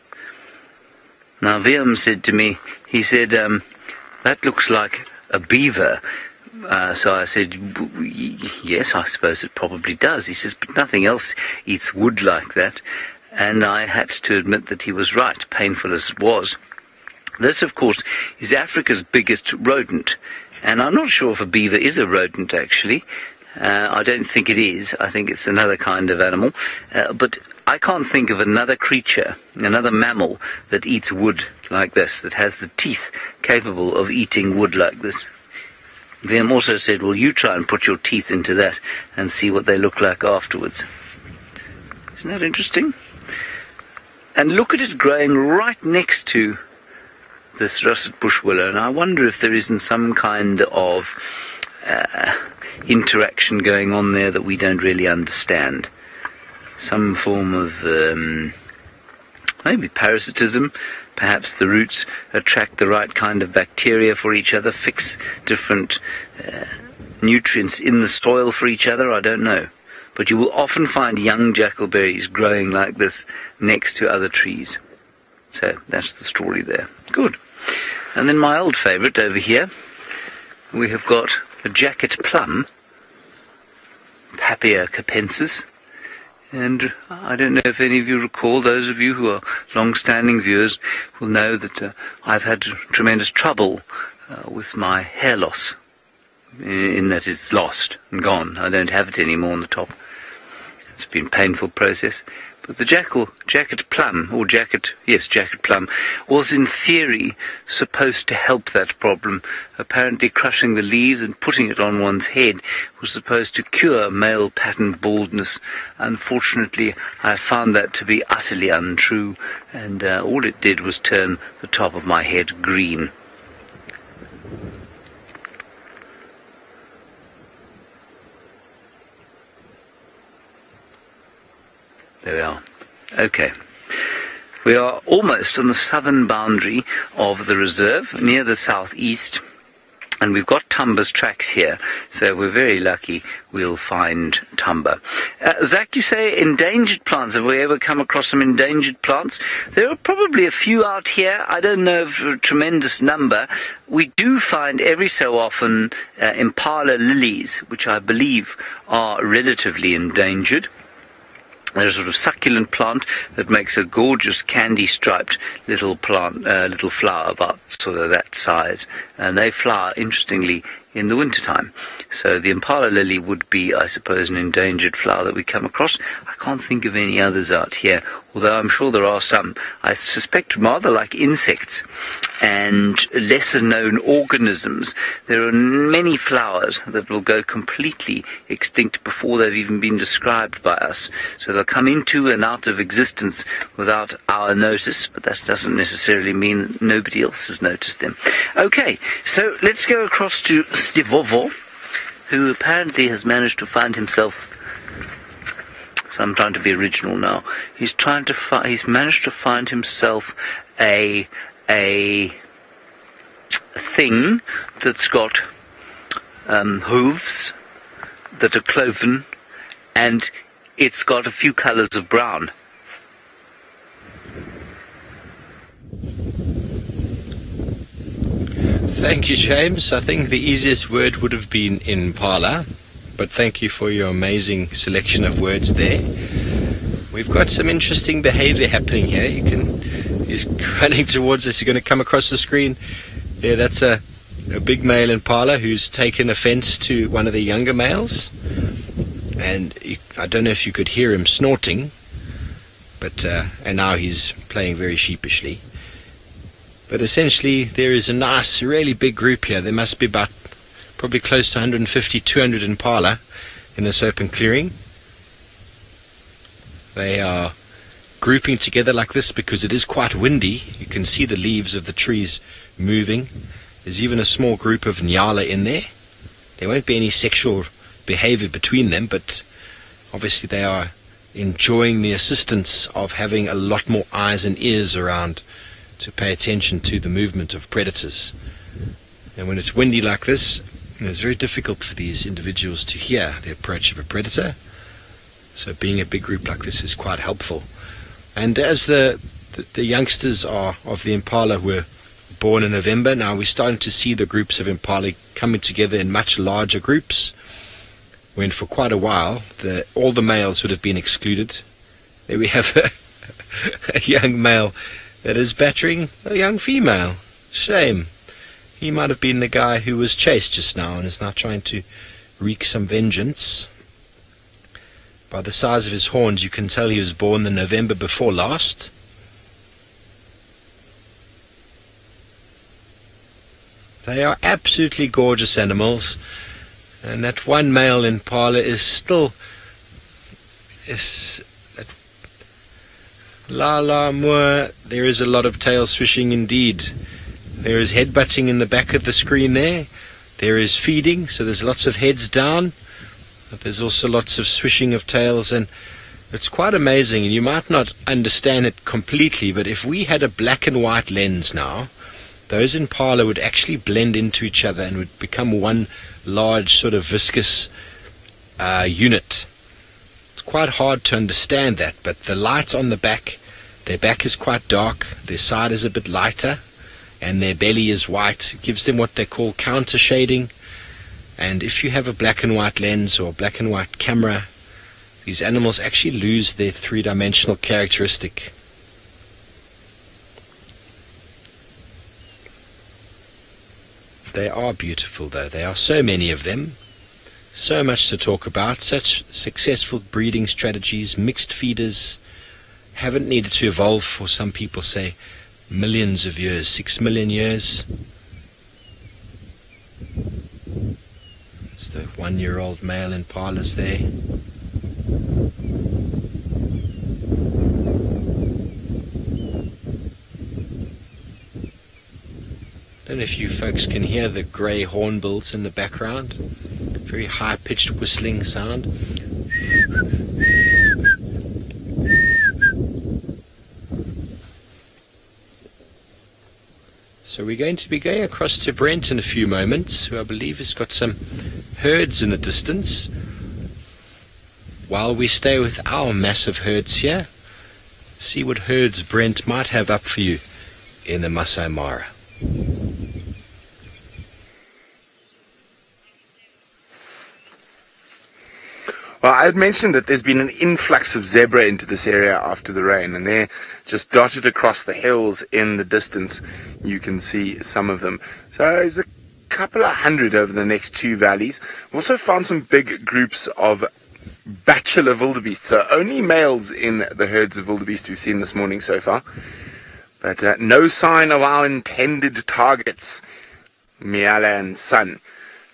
Now Viam said to me, he said, that looks like a beaver. So I said, yes, I suppose it probably does. He says, but nothing else eats wood like that. And I had to admit that he was right, painful as it was. This, of course, is Africa's biggest rodent. And I'm not sure if a beaver is a rodent, actually. I don't think it is. I think it's another kind of animal. But I can't think of another creature, another mammal, that eats wood like this, that has the teeth capable of eating wood like this. Liam also said, well, you try and put your teeth into that and see what they look like afterwards. Isn't that interesting? And look at it growing right next to this russet bush willow, and I wonder if there isn't some kind of interaction going on there that we don't really understand. Some form of maybe parasitism. Perhaps the roots attract the right kind of bacteria for each other, fix different nutrients in the soil for each other, I don't know. But you will often find young jackalberries growing like this next to other trees. So that's the story there. Good. And then my old favourite over here, we have got a jacket plum, Papia capensis. And I don't know if any of you recall, those of you who are long-standing viewers will know that I've had tremendous trouble with my hair loss, in that it's lost and gone. I don't have it anymore on the top. It's been a painful process. But the jacket plum, was in theory supposed to help that problem. Apparently crushing the leaves and putting it on one's head was supposed to cure male pattern baldness. Unfortunately, I found that to be utterly untrue, and all it did was turn the top of my head green. There we are. Okay. We are almost on the southern boundary of the reserve, near the southeast, and we've got Tumba's tracks here, so we're very lucky we'll find Tumba. Zach, you say endangered plants. Have we ever come across some endangered plants? There are probably a few out here. I don't know of a tremendous number. We do find every so often Impala lilies, which I believe are relatively endangered. They're a sort of succulent plant that makes a gorgeous candy-striped little plant, little flower about sort of that size. And they flower, interestingly, in the wintertime. So the Impala lily would be, I suppose, an endangered flower that we come across. I can't think of any others out here, although I'm sure there are some. I suspect rather like insects and lesser-known organisms. There are many flowers that will go completely extinct before they've even been described by us. So they'll come into and out of existence without our notice, but that doesn't necessarily mean that nobody else has noticed them. Okay, so let's go across to Stivovo, who apparently has managed to find himself, so I'm trying to be original now, he's managed to find himself a thing that's got hooves that are cloven, and it's got a few colours of brown. Thank you, James. I think the easiest word would have been Impala, but thank you for your amazing selection of words there. We've got some interesting behavior happening here. He's running towards us. He's going to come across the screen. Yeah, that's a big male Impala who's taken offense to one of the younger males. And I don't know if you could hear him snorting, but and now he's playing very sheepishly. But essentially, there is a nice, really big group here. There must be about probably close to 150, 200 Impala in this open clearing. They are grouping together like this because it is quite windy. You can see the leaves of the trees moving. There's even a small group of Nyala in there. There won't be any sexual behavior between them, but obviously they are enjoying the assistance of having a lot more eyes and ears around to pay attention to the movement of predators. And when it's windy like this, it's very difficult for these individuals to hear the approach of a predator. So being a big group like this is quite helpful. And as the youngsters of the Impala were born in November, now we're starting to see the groups of Impala coming together in much larger groups, when for quite a while all the males would have been excluded. There we have a young male that is battering a young female. Shame. He might have been the guy who was chased just now and is now trying to wreak some vengeance. By the size of his horns, you can tell he was born the November before last. They are absolutely gorgeous animals, and that one male Impala is still La Moore. There is a lot of tail swishing indeed. There is headbutting in the back of the screen there. There is feeding, so there's lots of heads down. But there's also lots of swishing of tails, and it's quite amazing. And you might not understand it completely, but if we had a black and white lens now, those Impala would actually blend into each other and would become one large sort of viscous unit. Quite hard to understand that, but the light on the back, their back is quite dark, their side is a bit lighter, and their belly is white. It gives them what they call counter shading. And if you have a black and white lens or black and white camera, these animals actually lose their three-dimensional characteristic. They are beautiful though. There are so many of them. So much to talk about, such successful breeding strategies, mixed feeders, haven't needed to evolve for, some people say, millions of years, 6 million years. It's the 1-year-old male Impalas there. I don't know if you folks can hear the grey hornbills in the background. Very high-pitched whistling sound. So we're going to be going across to Brent in a few moments, who I believe has got some herds in the distance, while we stay with our massive herds here. See what herds Brent might have up for you in the Masai Mara. Well, I had mentioned that there's been an influx of zebra into this area after the rain, and they're just dotted across the hills in the distance. You can see some of them. So there's a couple of hundred over the next two valleys. We've also found some big groups of bachelor wildebeest, so only males in the herds of wildebeest we've seen this morning so far. But no sign of our intended targets, Miala and Sun.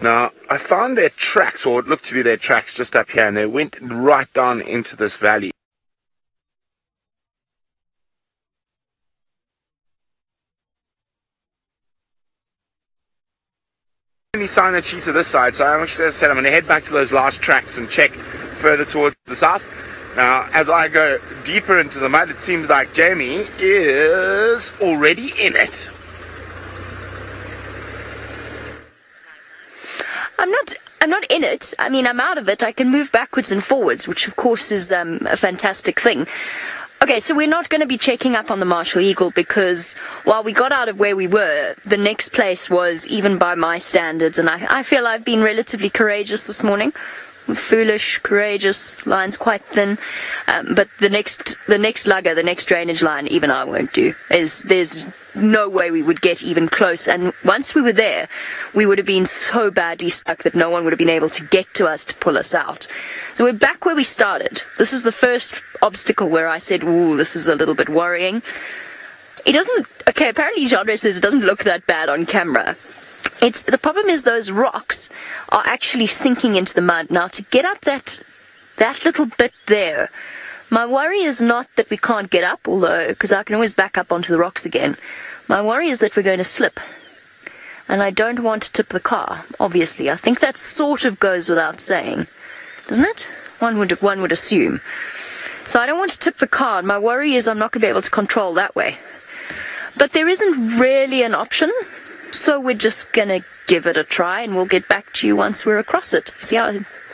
Now, I found their tracks, or it looked to be their tracks, just up here, and they went right down into this valley. Any sign of cheetah this side, so as I said, I'm going to head back to those last tracks and check further towards the south. Now, as I go deeper into the mud, it seems like Jamie is already in it. I'm not in it. I mean, I'm out of it. I can move backwards and forwards, which of course is a fantastic thing. Okay, so we're not going to be checking up on the Martial Eagle because while we got out of where we were, the next place was, even by my standards, and I feel I've been relatively courageous this morning. Foolish, courageous, line's quite thin, but the next lugger, the next drainage line, even I won't do. There's no way we would get even close, and once we were there, we would have been so badly stuck that no one would have been able to get to us to pull us out. So we're back where we started. This is the first obstacle where I said, ooh, this is a little bit worrying. It doesn't, okay, apparently Jean says it doesn't look that bad on camera. The problem is those rocks are actually sinking into the mud. Now, to get up that little bit there, my worry is not that we can't get up, although, because I can always back up onto the rocks again. My worry is that we're going to slip. And I don't want to tip the car, obviously. I think that sort of goes without saying, doesn't it? One would assume. So I don't want to tip the car, and my worry is I'm not going to be able to control that way. But there isn't really an option. So we're just going to give it a try, and we'll get back to you once we're across it. See how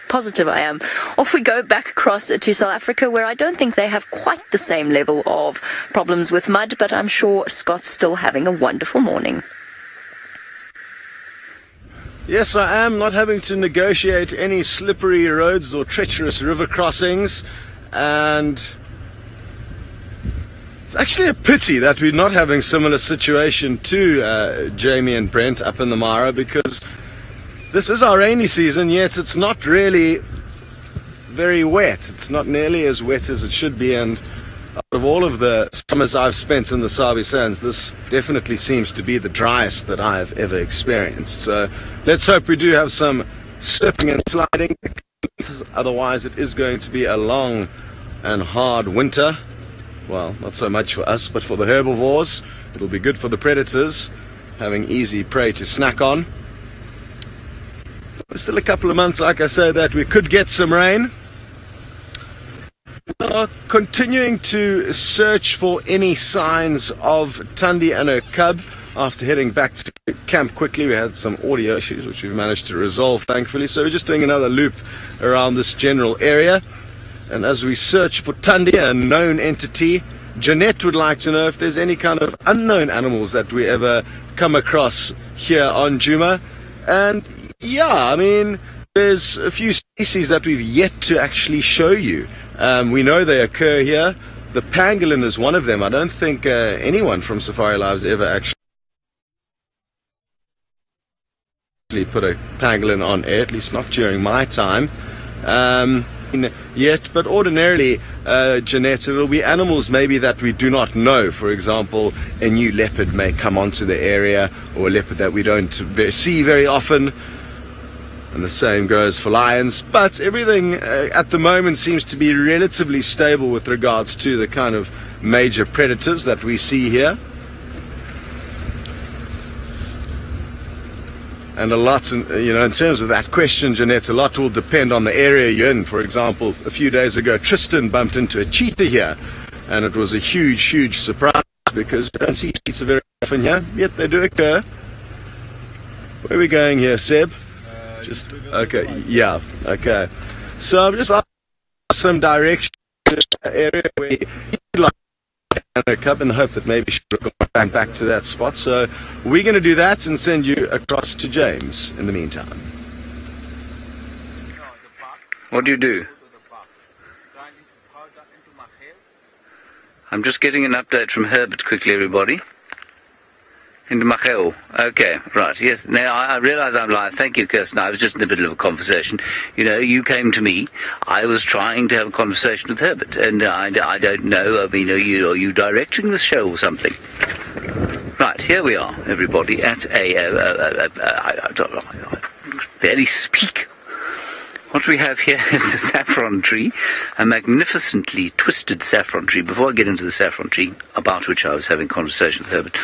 positive I am. Off we go back across to South Africa, where I don't think they have quite the same level of problems with mud, but I'm sure Scott's still having a wonderful morning. Yes, I am not having to negotiate any slippery roads or treacherous river crossings, and it's actually a pity that we're not having similar situation to Jamie and Brent up in the Mara, because this is our rainy season, yet it's not really very wet. It's not nearly as wet as it should be, and out of all of the summers I've spent in the Sabi Sands, this definitely seems to be the driest that I have ever experienced. So let's hope we do have some slipping and sliding, otherwise it is going to be a long and hard winter. Well, not so much for us, but for the herbivores. It'll be good for the predators, having easy prey to snack on. There's still a couple of months, like I said, that we could get some rain. We are continuing to search for any signs of Thandi and her cub. After heading back to camp quickly, we had some audio issues, which we've managed to resolve, thankfully. So we're just doing another loop around this general area. And as we search for Thandi, a known entity, Jeanette would like to know if there's any kind of unknown animals that we ever come across here on Djuma. And yeah, I mean, there's a few species that we've yet to actually show you. We know they occur here. The pangolin is one of them. I don't think anyone from Safari Live's ever actually put a pangolin on air, at least not during my time. Yet, but ordinarily, Jeanette, it'll be animals maybe that we do not know. For example, a new leopard may come onto the area, or a leopard that we don't see very often, and the same goes for lions. But everything at the moment seems to be relatively stable with regards to the kind of major predators that we see here. And a lot, in terms of that question, Jeanette, a lot will depend on the area you're in. For example, a few days ago, Tristan bumped into a cheetah here, and it was a huge, huge surprise because we don't see cheetah very often here, yet they do occur. Where are we going here, Seb? Just, okay, yeah, okay. So I'm just asking some direction to an area where you'd like a cup in the hope that maybe she'll go back to that spot. So we're going to do that and send you across to James in the meantime. What do you do? I'm just getting an update from Herbert quickly, everybody. In the Machel. Okay, right, yes. Now, I realise I'm live. Thank you, Kirsten. I was just in the middle of a conversation. You know, you came to me. I was trying to have a conversation with Herbert, and I don't know. I mean, are you directing the show or something? Right, here we are, everybody, at I barely speak. What we have here is the saffron tree, a magnificently twisted saffron tree. Before I get into the saffron tree, about which I was having a conversation with Herbert,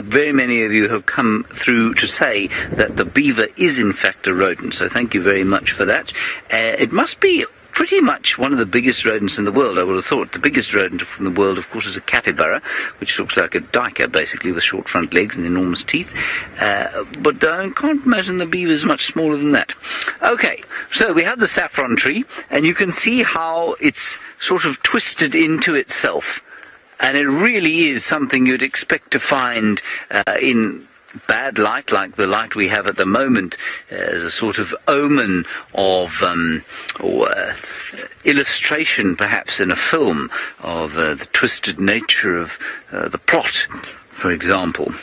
very many of you have come through to say that the beaver is in fact a rodent, so thank you very much for that. It must be pretty much one of the biggest rodents in the world, I would have thought. The biggest rodent in the world, of course, is a capybara, which looks like a duiker, basically, with short front legs and enormous teeth. But I can't imagine the beaver is much smaller than that. Okay, so we have the saffron tree, and you can see how it's sort of twisted into itself. And it really is something you'd expect to find in bad light, like the light we have at the moment, as a sort of omen of or illustration, perhaps, in a film of the twisted nature of the plot, for example.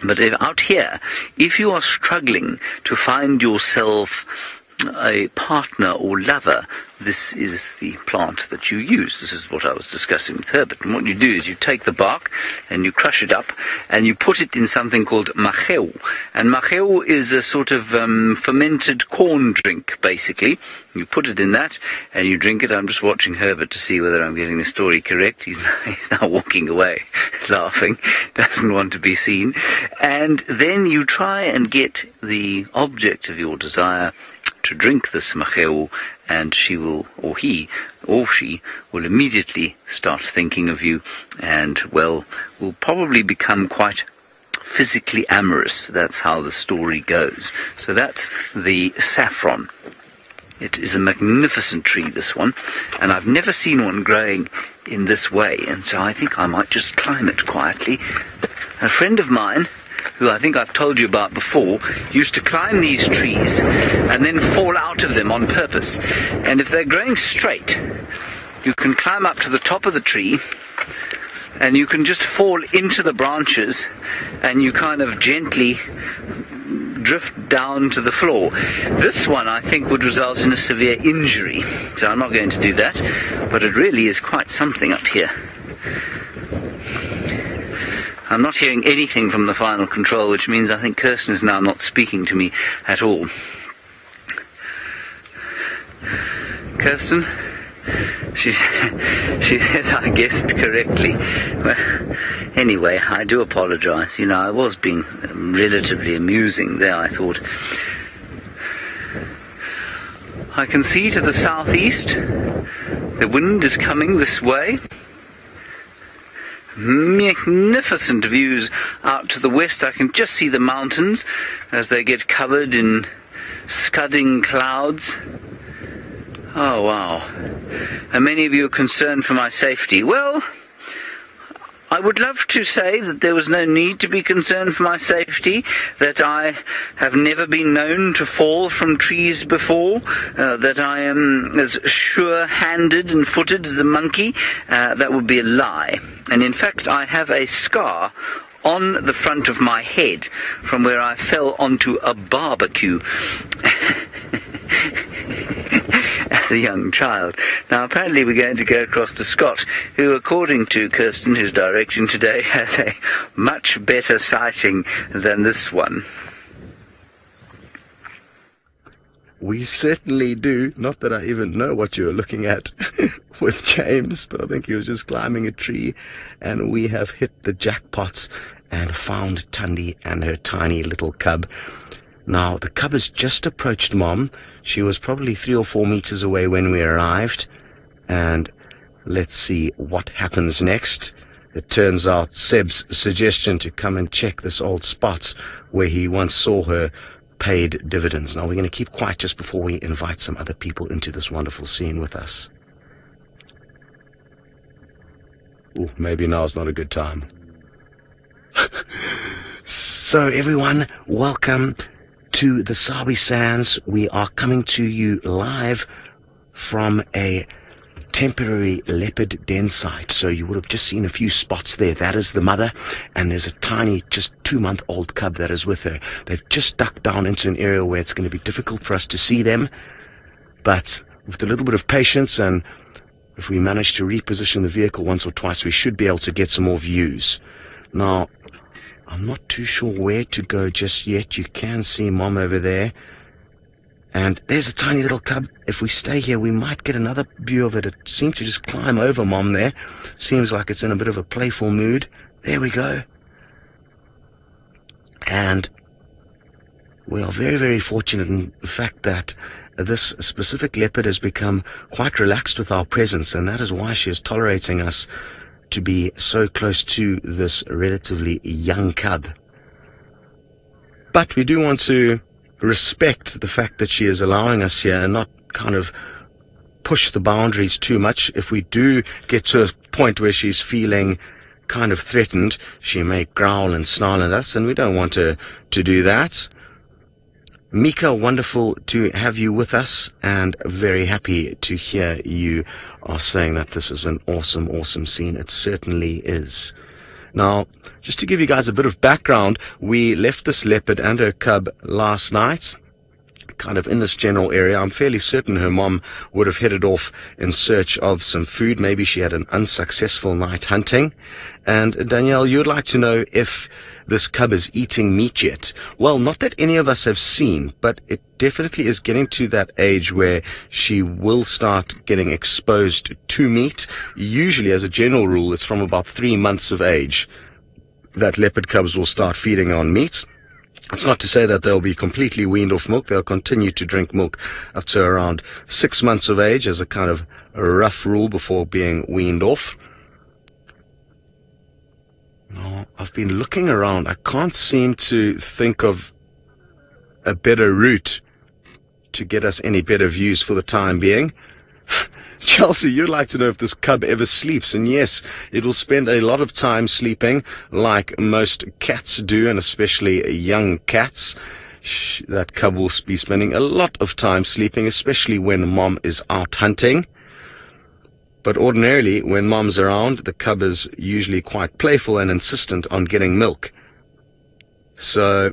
But out here, if you are struggling to find yourself a partner or lover, this is the plant that you use. This is what I was discussing with Herbert. And what you do is you take the bark and you crush it up and you put it in something called macheu. And macheu is a sort of fermented corn drink, basically. You put it in that and you drink it. I'm just watching Herbert to see whether I'm getting the story correct. He's now walking away, laughing, doesn't want to be seen. And then you try and get the object of your desire to drink this macheu, and she will, or he, or she, will immediately start thinking of you, and, well, will probably become quite physically amorous. That's how the story goes. So that's the saffron. It is a magnificent tree, this one, and I've never seen one growing in this way, and so I think I might just climb it quietly. A friend of mine, who I think I've told you about before, used to climb these trees and then fall out of them on purpose. And if they're growing straight, you can climb up to the top of the tree and you can just fall into the branches and you kind of gently drift down to the floor. This one, I think, would result in a severe injury, so I'm not going to do that, but it really is quite something up here. I'm not hearing anything from the final control, which means I think Kirsten is now not speaking to me at all. Kirsten? She says I guessed correctly. Well, anyway, I do apologise. You know, I was being relatively amusing there, I thought. I can see to the southeast the wind is coming this way. Magnificent views out to the west. I can just see the mountains as they get covered in scudding clouds. Oh, wow. And many of you are concerned for my safety. Well, I would love to say that there was no need to be concerned for my safety, that I have never been known to fall from trees before, that I am as sure-handed and footed as a monkey. That would be a lie. And in fact, I have a scar on the front of my head from where I fell onto a barbecue as a young child. Now, apparently we're going to go across to Scott, who, according to Kirsten, who's directing today, has a much better sighting than this one. We certainly do. Not that I even know what you were looking at with James, but I think he was just climbing a tree, and we have hit the jackpot and found Thandi and her tiny little cub. Now, the cub has just approached Mom. She was probably 3 or 4 meters away when we arrived, and let's see what happens next. It turns out Seb's suggestion to come and check this old spot where he once saw her paid dividends. Now, we're going to keep quiet just before we invite some other people into this wonderful scene with us. Oh, maybe now's not a good time. So, everyone, welcome to the Sabi Sands. We are coming to you live from a temporary leopard den site. So you would have just seen a few spots there. That is the mother, and there's a tiny, just 2-month-old cub that is with her. They've just ducked down into an area where it's going to be difficult for us to see them, but with a little bit of patience, and if we manage to reposition the vehicle once or twice, we should be able to get some more views. Now, I'm not too sure where to go just yet. You can see Mom over there. And there's a tiny little cub. If we stay here, we might get another view of it. It seems to just climb over Mom there. Seems like it's in a bit of a playful mood. There we go. And we are very, very fortunate in the fact that this specific leopard has become quite relaxed with our presence, and that is why she is tolerating us to be so close to this relatively young cub. But we do want to respect the fact that she is allowing us here and not kind of push the boundaries too much. If we do get to a point where she's feeling kind of threatened, she may growl and snarl at us, and we don't want her to do that. Mika, wonderful to have you with us, and very happy to hear you are saying that this is an awesome, awesome scene. It certainly is. Now, just to give you guys a bit of background, we left this leopard and her cub last night, kind of in this general area. I'm fairly certain her mom would have headed off in search of some food. Maybe she had an unsuccessful night hunting. And Danielle, you'd like to know if this cub is eating meat yet. Well, not that any of us have seen, but it definitely is getting to that age where she will start getting exposed to meat. Usually, as a general rule, it's from about 3 months of age that leopard cubs will start feeding on meat. It's not to say that they'll be completely weaned off milk. They'll continue to drink milk up to around 6 months of age as a kind of a rough rule before being weaned off. No, I've been looking around. I can't seem to think of a better route to get us any better views for the time being. Chelsea, you'd like to know if this cub ever sleeps, and yes, it will spend a lot of time sleeping like most cats do, and especially young cats. That cub will be spending a lot of time sleeping, especially when Mom is out hunting. But ordinarily, when Mom's around, the cub is usually quite playful and insistent on getting milk. So,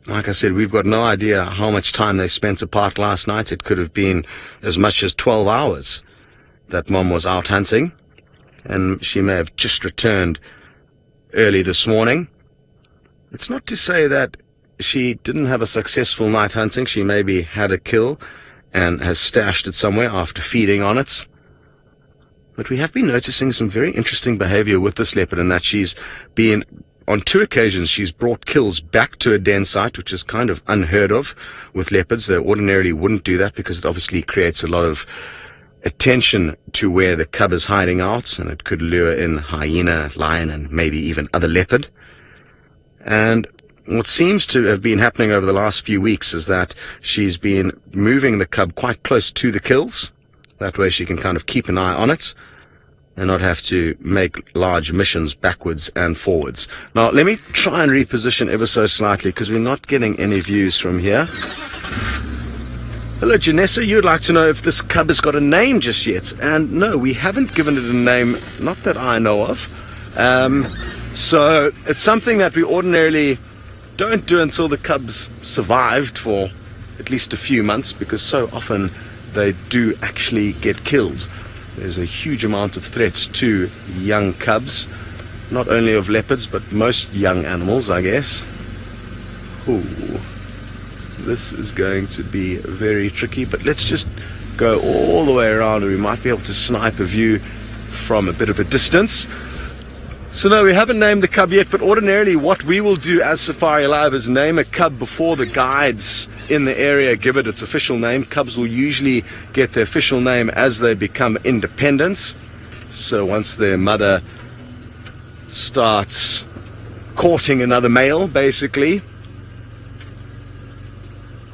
like I said, we've got no idea how much time they spent apart last night. It could have been as much as 12 hours that Mom was out hunting, and she may have just returned early this morning. It's not to say that she didn't have a successful night hunting. She maybe had a kill and has stashed it somewhere after feeding on it. But we have been noticing some very interesting behavior with this leopard, in that she's been, on 2 occasions, she's brought kills back to a den site, which is kind of unheard of with leopards. They ordinarily wouldn't do that because it obviously creates a lot of attention to where the cub is hiding out, and it could lure in hyena, lion, and maybe even other leopard. And what seems to have been happening over the last few weeks is that she's been moving the cub quite close to the kills. That way she can kind of keep an eye on it and not have to make large missions backwards and forwards. Now, let me try and reposition ever so slightly because we're not getting any views from here. Hello, Janessa. You'd like to know if this cub has got a name just yet. And no, we haven't given it a name, not that I know of. So it's something that we ordinarily don't do until the cub's survived for at least a few months, because so often they do actually get killed. There's a huge amount of threats to young cubs, not only of leopards, but most young animals, I guess. Ooh, this is going to be very tricky, but let's just go all the way around and we might be able to snipe a view from a bit of a distance. So no, we haven't named the cub yet, but ordinarily what we will do as Safari Live is name a cub before the guides in the area give it its official name. Cubs will usually get their official name as they become independent. So once their mother starts courting another male, basically.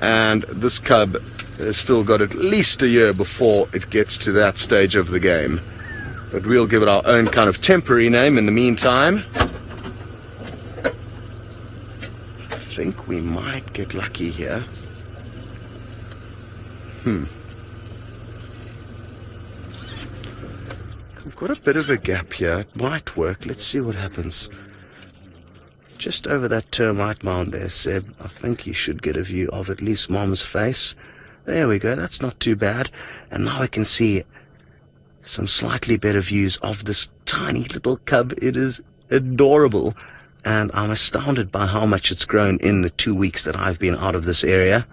And this cub has still got at least a year before it gets to that stage of the game. But we'll give it our own kind of temporary name in the meantime. I think we might get lucky here. We've got a bit of a gap here. It might work. Let's see what happens. Just over that termite mound there, Seb. I think you should get a view of at least Mom's face. There we go. That's not too bad. And now I can see some slightly better views of this tiny little cub. It is adorable. And I'm astounded by how much it's grown in the 2 weeks that I've been out of this area.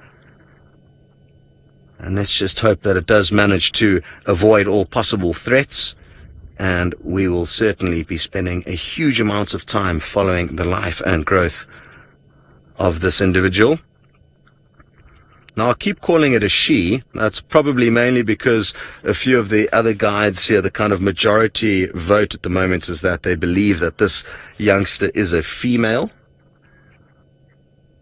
And let's just hope that it does manage to avoid all possible threats. And we will certainly be spending a huge amount of time following the life and growth of this individual. Now, I keep calling it a she. That's probably mainly because a few of the other guides here, the kind of majority vote at the moment is that they believe that this youngster is a female.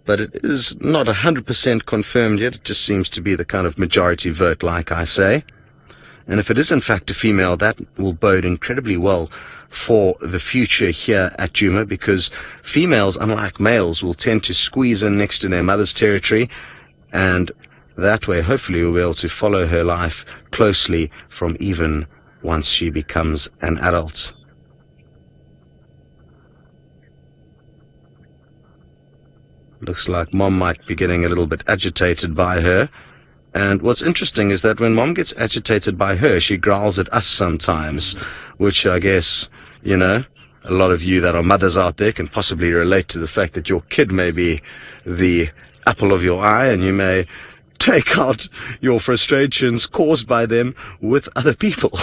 But it is not 100% confirmed yet. It just seems to be the kind of majority vote, like I say. And if it is in fact a female, that will bode incredibly well for the future here at Djuma, because females, unlike males, will tend to squeeze in next to their mother's territory, and that way hopefully we'll be able to follow her life closely from even once she becomes an adult. Looks like Mom might be getting a little bit agitated by her. And what's interesting is that when Mom gets agitated by her, she growls at us sometimes, which I guess, you know, a lot of you that are mothers out there can possibly relate to the fact that your kid may be the apple of your eye, and you may take out your frustrations caused by them with other people.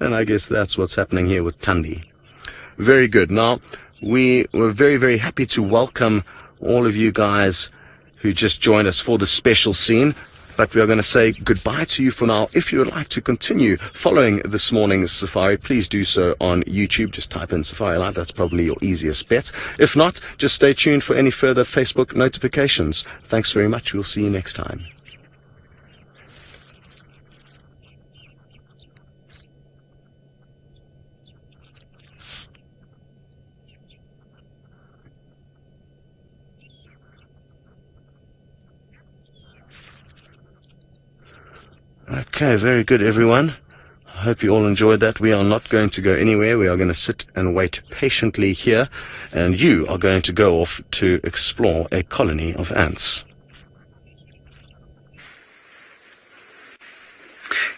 And I guess that's what's happening here with Thandi. Very good. Now, we were very, very happy to welcome all of you guys who just joined us for the special scene. But we are going to say goodbye to you for now. If you would like to continue following this morning's safari, please do so on YouTube. Just type in Safari Live. That's probably your easiest bet. If not, just stay tuned for any further Facebook notifications. Thanks very much. We'll see you next time. Okay, very good, everyone. I hope you all enjoyed that. We are not going to go anywhere. We are going to sit and wait patiently here, and you are going to go off to explore a colony of ants.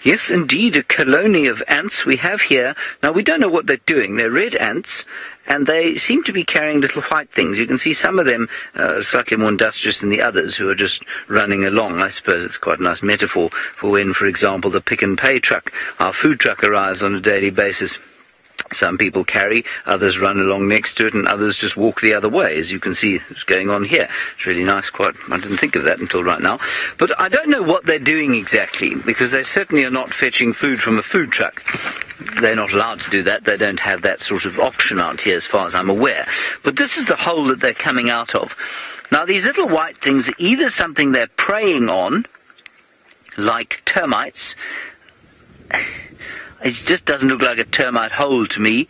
Yes, indeed, a colony of ants we have here. Now, we don't know what they're doing. They're red ants, and they seem to be carrying little white things. You can see some of them slightly more industrious than the others, who are just running along. I suppose it's quite a nice metaphor for when, for example, the pick and pay truck, our food truck, arrives on a daily basis. Some people carry, others run along next to it, and others just walk the other way, as you can see what's going on here. It's really nice. I didn't think of that until right now. But I don't know what they're doing exactly, because they certainly are not fetching food from a food truck. They're not allowed to do that. They don't have that sort of option out here, as far as I'm aware. But this is the hole that they're coming out of. Now, these little white things are either something they're preying on, like termites. It just doesn't look like a termite hole to me.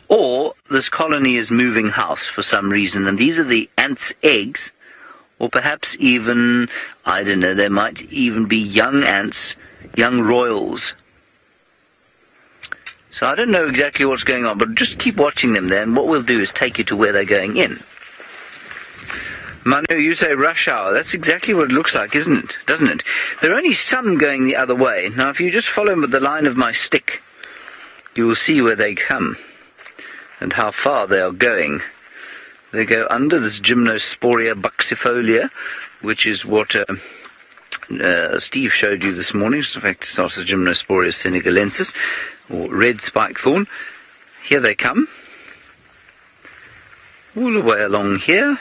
Or this colony is moving house for some reason, and these are the ants' eggs. Or perhaps even, I don't know, there might even be young ants, young royals. So I don't know exactly what's going on, but just keep watching them there, and what we'll do is take you to where they're going in. Manu, you say rush hour. That's exactly what it looks like, isn't it? Doesn't it? There are only some going the other way. Now, if you just follow the line of my stick, you will see where they come and how far they are going. They go under this Gymnosporia buxifolia, which is what Steve showed you this morning. In fact, it's also Gymnosporia senegalensis, or red spike thorn. Here they come, all the way along here.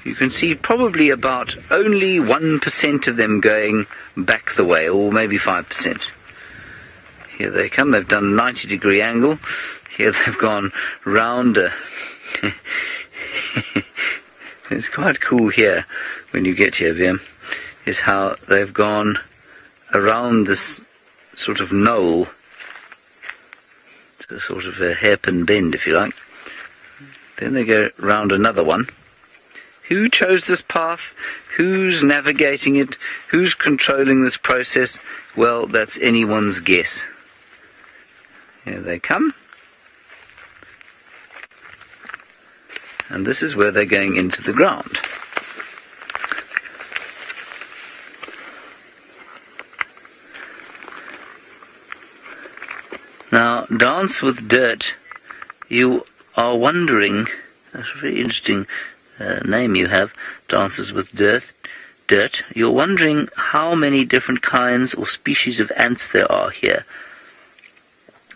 You can see probably about only 1% of them going back the way, or maybe 5%. Here they come. They've done a 90-degree angle. Here they've gone round. It's quite cool here when you get here, Viam, is how they've gone around this sort of knoll. It's a sort of a hairpin bend, if you like. Then they go round another one. Who chose this path? Who's navigating it? Who's controlling this process? Well, that's anyone's guess. Here they come. And this is where they're going into the ground. Now, dance with dirt. You are wondering, that's a very interesting name you have, dances with dirt. You're wondering how many different kinds or species of ants there are here.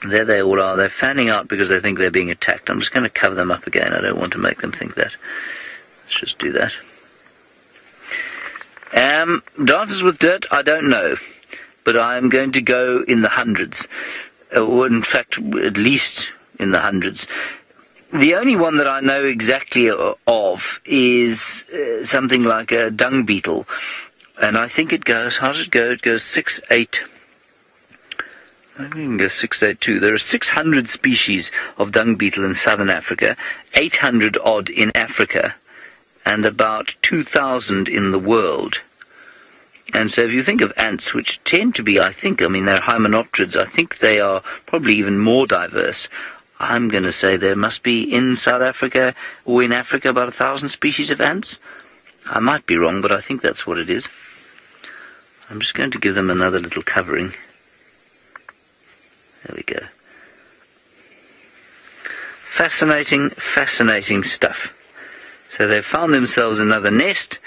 There they all are. They're fanning out because they think they're being attacked. I'm just going to cover them up again. I don't want to make them think that. Let's just do that. Dances with dirt, I don't know. But I'm going to go in the hundreds. Or in fact, at least in the hundreds. The only one that I know exactly of is something like a dung beetle. And I think it goes, how does it go? It goes 6'8". I think it can go 6'8" There are 600 species of dung beetle in southern Africa, 800 odd in Africa, and about 2,000 in the world. And so if you think of ants, which tend to be, they're hymenopterids, I think they are probably even more diverse. I'm going to say there must be in South Africa or in Africa about 1,000 species of ants. I might be wrong, but I think that's what it is. I'm just going to give them another little covering. There we go. Fascinating, fascinating stuff. So they've found themselves another nest,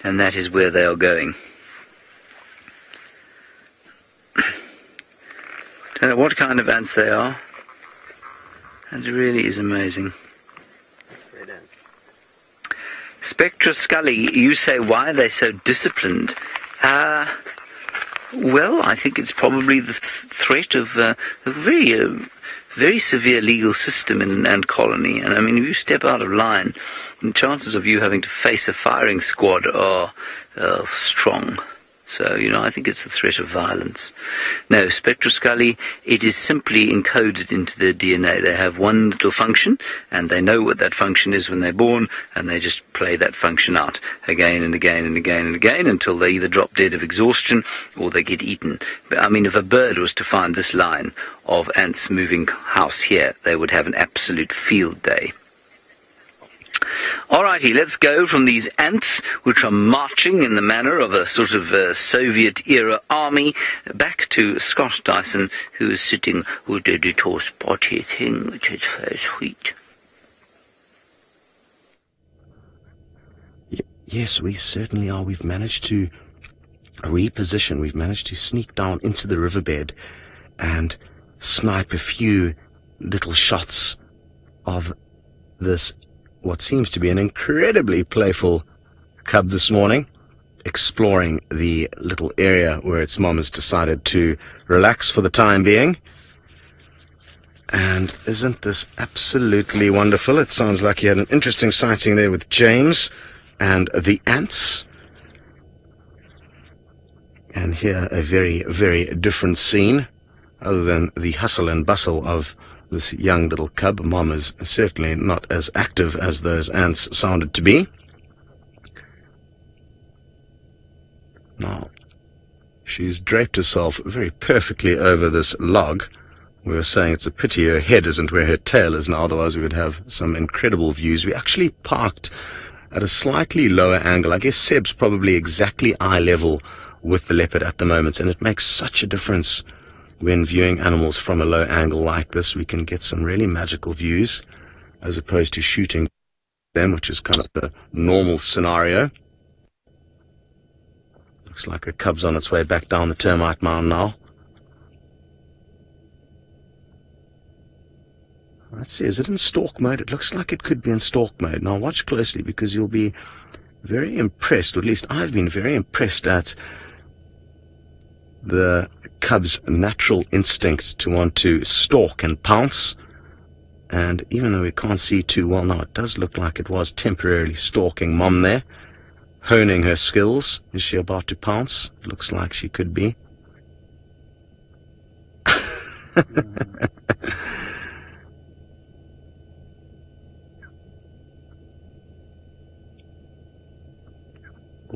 and that is where they are going. Don't know what kind of ants they are. And it really is amazing. Spectroscully, you say, why are they so disciplined? Well, I think it's probably the threat of a very severe legal system in an ant colony. And I mean, if you step out of line, the chances of you having to face a firing squad are strong. So, I think it's a threat of violence. No, spectroscully, it is simply encoded into their DNA. They have one little function, and they know what that function is when they're born, and they just play that function out again and again and again and again until they either drop dead of exhaustion or they get eaten. But, if a bird was to find this line of ants moving house here, they would have an absolute field day. Alrighty, let's go from these ants, which are marching in the manner of a sort of Soviet-era army, back to Scott Dyson, who is sitting with a little spotty thing, which is very sweet. Yes, we certainly are. We've managed to reposition. We've managed to sneak down into the riverbed and snipe a few little shots of this what seems to be an incredibly playful cub this morning, exploring the little area where its mom has decided to relax for the time being. And isn't this absolutely wonderful? It sounds like you had an interesting sighting there with James and the ants. And here a very, very different scene, other than the hustle and bustle of this young little cub. Mom is certainly not as active as those ants sounded to be. Now, she's draped herself very perfectly over this log. We were saying it's a pity her head isn't where her tail is now, otherwise we would have some incredible views. We actually parked at a slightly lower angle. I guess Seb's probably exactly eye level with the leopard at the moment, and it makes such a difference when viewing animals from a low angle like this. We can get some really magical views as opposed to shooting them, which is kind of the normal scenario. Looks like the cub's on its way back down the termite mound now. Let's see, is it in stalk mode? It looks like it could be in stalk mode. Now watch closely, because you'll be very impressed, or at least I've been very impressed at the cub's natural instinct to want to stalk and pounce. And even though we can't see too well now, it does look like it was temporarily stalking Mom there, honing her skills. Is she about to pounce? It looks like she could be.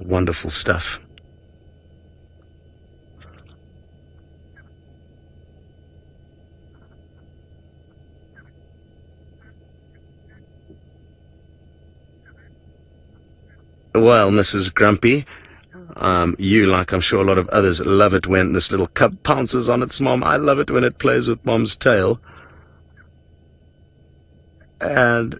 Wonderful stuff. Well, Mrs. Grumpy, you, like I'm sure a lot of others, love it when this little cub pounces on its mom. I love it when it plays with mom's tail. And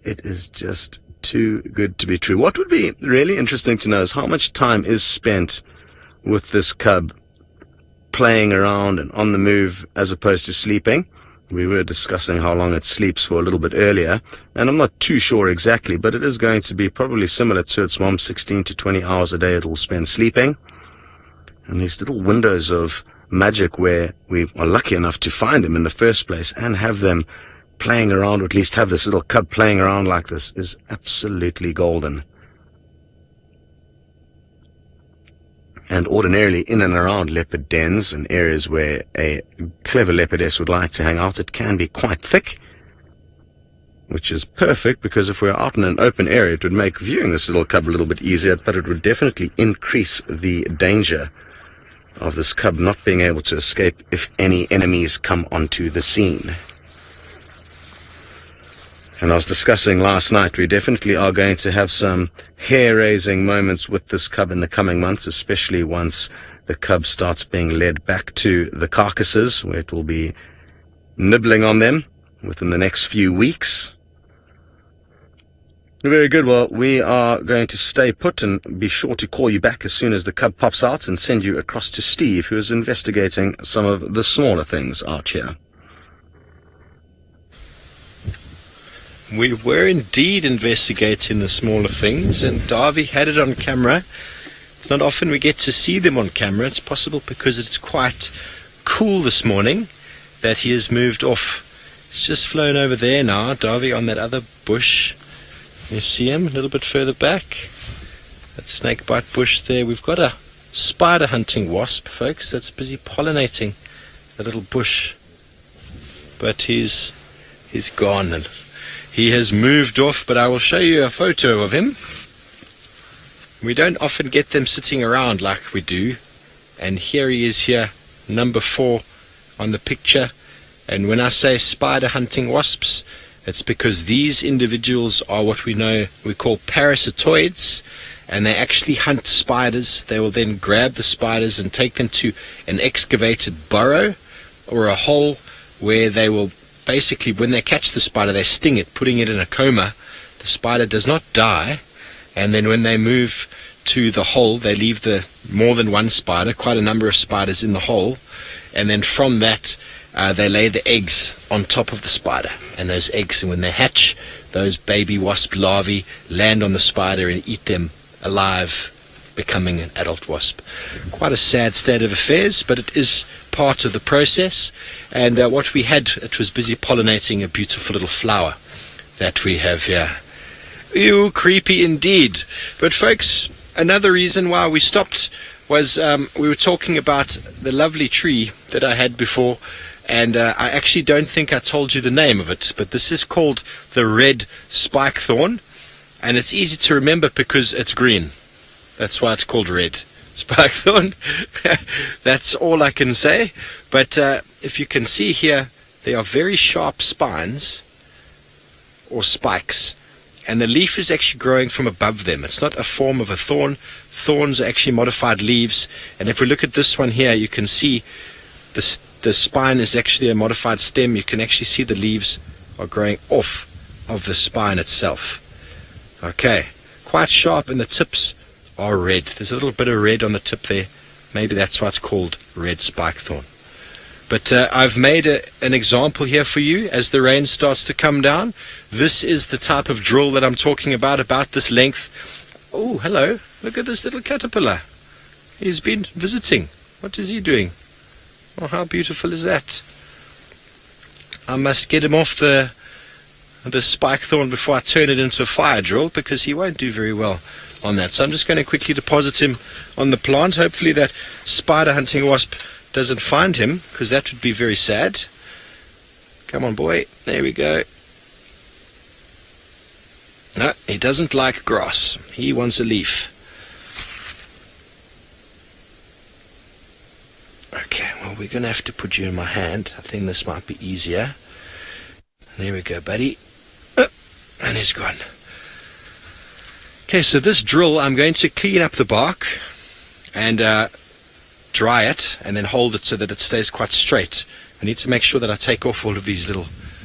it is just too good to be true. What would be really interesting to know is how much time is spent with this cub playing around and on the move as opposed to sleeping. We were discussing how long it sleeps for a little bit earlier, and I'm not too sure exactly, but it is going to be probably similar to its mom. 16 to 20 hours a day it will spend sleeping. And these little windows of magic where we are lucky enough to find them in the first place and have them playing around, or at least have this little cub playing around like this, is absolutely golden. And ordinarily in and around leopard dens and areas where a clever leopardess would like to hang out, it can be quite thick, which is perfect, because if we're out in an open area it would make viewing this little cub a little bit easier, but it would definitely increase the danger of this cub not being able to escape if any enemies come onto the scene. And I was discussing last night, we definitely are going to have some hair-raising moments with this cub in the coming months, especially once the cub starts being led back to the carcasses, where it will be nibbling on them within the next few weeks. Very good. Well, we are going to stay put and be sure to call you back as soon as the cub pops out and send you across to Steve, who is investigating some of the smaller things out here. We were indeed investigating the smaller things, and Davy had it on camera. It's not often we get to see them on camera. It's possible because it's quite cool this morning that he has moved off. He's just flown over there now, Davy, on that other bush. You see him a little bit further back. That snakebite bush there. We've got a spider hunting wasp, folks, that's busy pollinating the little bush. But he's gone, and he has moved off, but I will show you a photo of him. We don't often get them sitting around like we do. And here he is here, number 4 on the picture. And when I say spider hunting wasps, it's because these individuals are what we call parasitoids, and they actually hunt spiders. They will then grab the spiders and take them to an excavated burrow or a hole where they will basically, when they catch the spider, they sting it, putting it in a coma. The spider does not die, and then when they move to the hole, they leave more than one spider, quite a number of spiders in the hole, and then from that they lay the eggs on top of the spider. And those eggs, when they hatch, those baby wasp larvae land on the spider and eat them alive, becoming an adult wasp. Quite a sad state of affairs, but it is part of the process. And what we had, it was busy pollinating a beautiful little flower that we have here. Ew, creepy indeed. But folks, another reason why we stopped was we were talking about the lovely tree that I had before, and I actually don't think I told you the name of it, but this is called the red spike thorn, and it's easy to remember because it's green. That's why it's called red spike thorn. That's all I can say. But if you can see here, there are very sharp spines or spikes, and the leaf is actually growing from above them. It's not a form of a thorn. Thorns are actually modified leaves. And if we look at this one here, you can see the spine is actually a modified stem. You can actually see the leaves are growing off of the spine itself. Okay, quite sharp, and the tips are red. There's a little bit of red on the tip there. Maybe that's why it's called red spike thorn. But I've made an example here for you as the rain starts to come down. This is the type of drill that I'm talking about this length. Oh, hello. Look at this little caterpillar. He's been visiting. What is he doing? Oh, how beautiful is that? I must get him off the spike thorn before I turn it into a fire drill, because he won't do very well on that. So I'm just going to quickly deposit him on the plant. Hopefully that spider hunting wasp doesn't find him, because that would be very sad. Come on, boy. There we go. No, he doesn't like grass. He wants a leaf. Okay, well, we're going to have to put you in my hand. I think this might be easier. There we go, buddy. And he's gone. Okay, so this drill, I'm going to clean up the bark and dry it and then hold it so that it stays quite straight. I need to make sure that I take off all of these little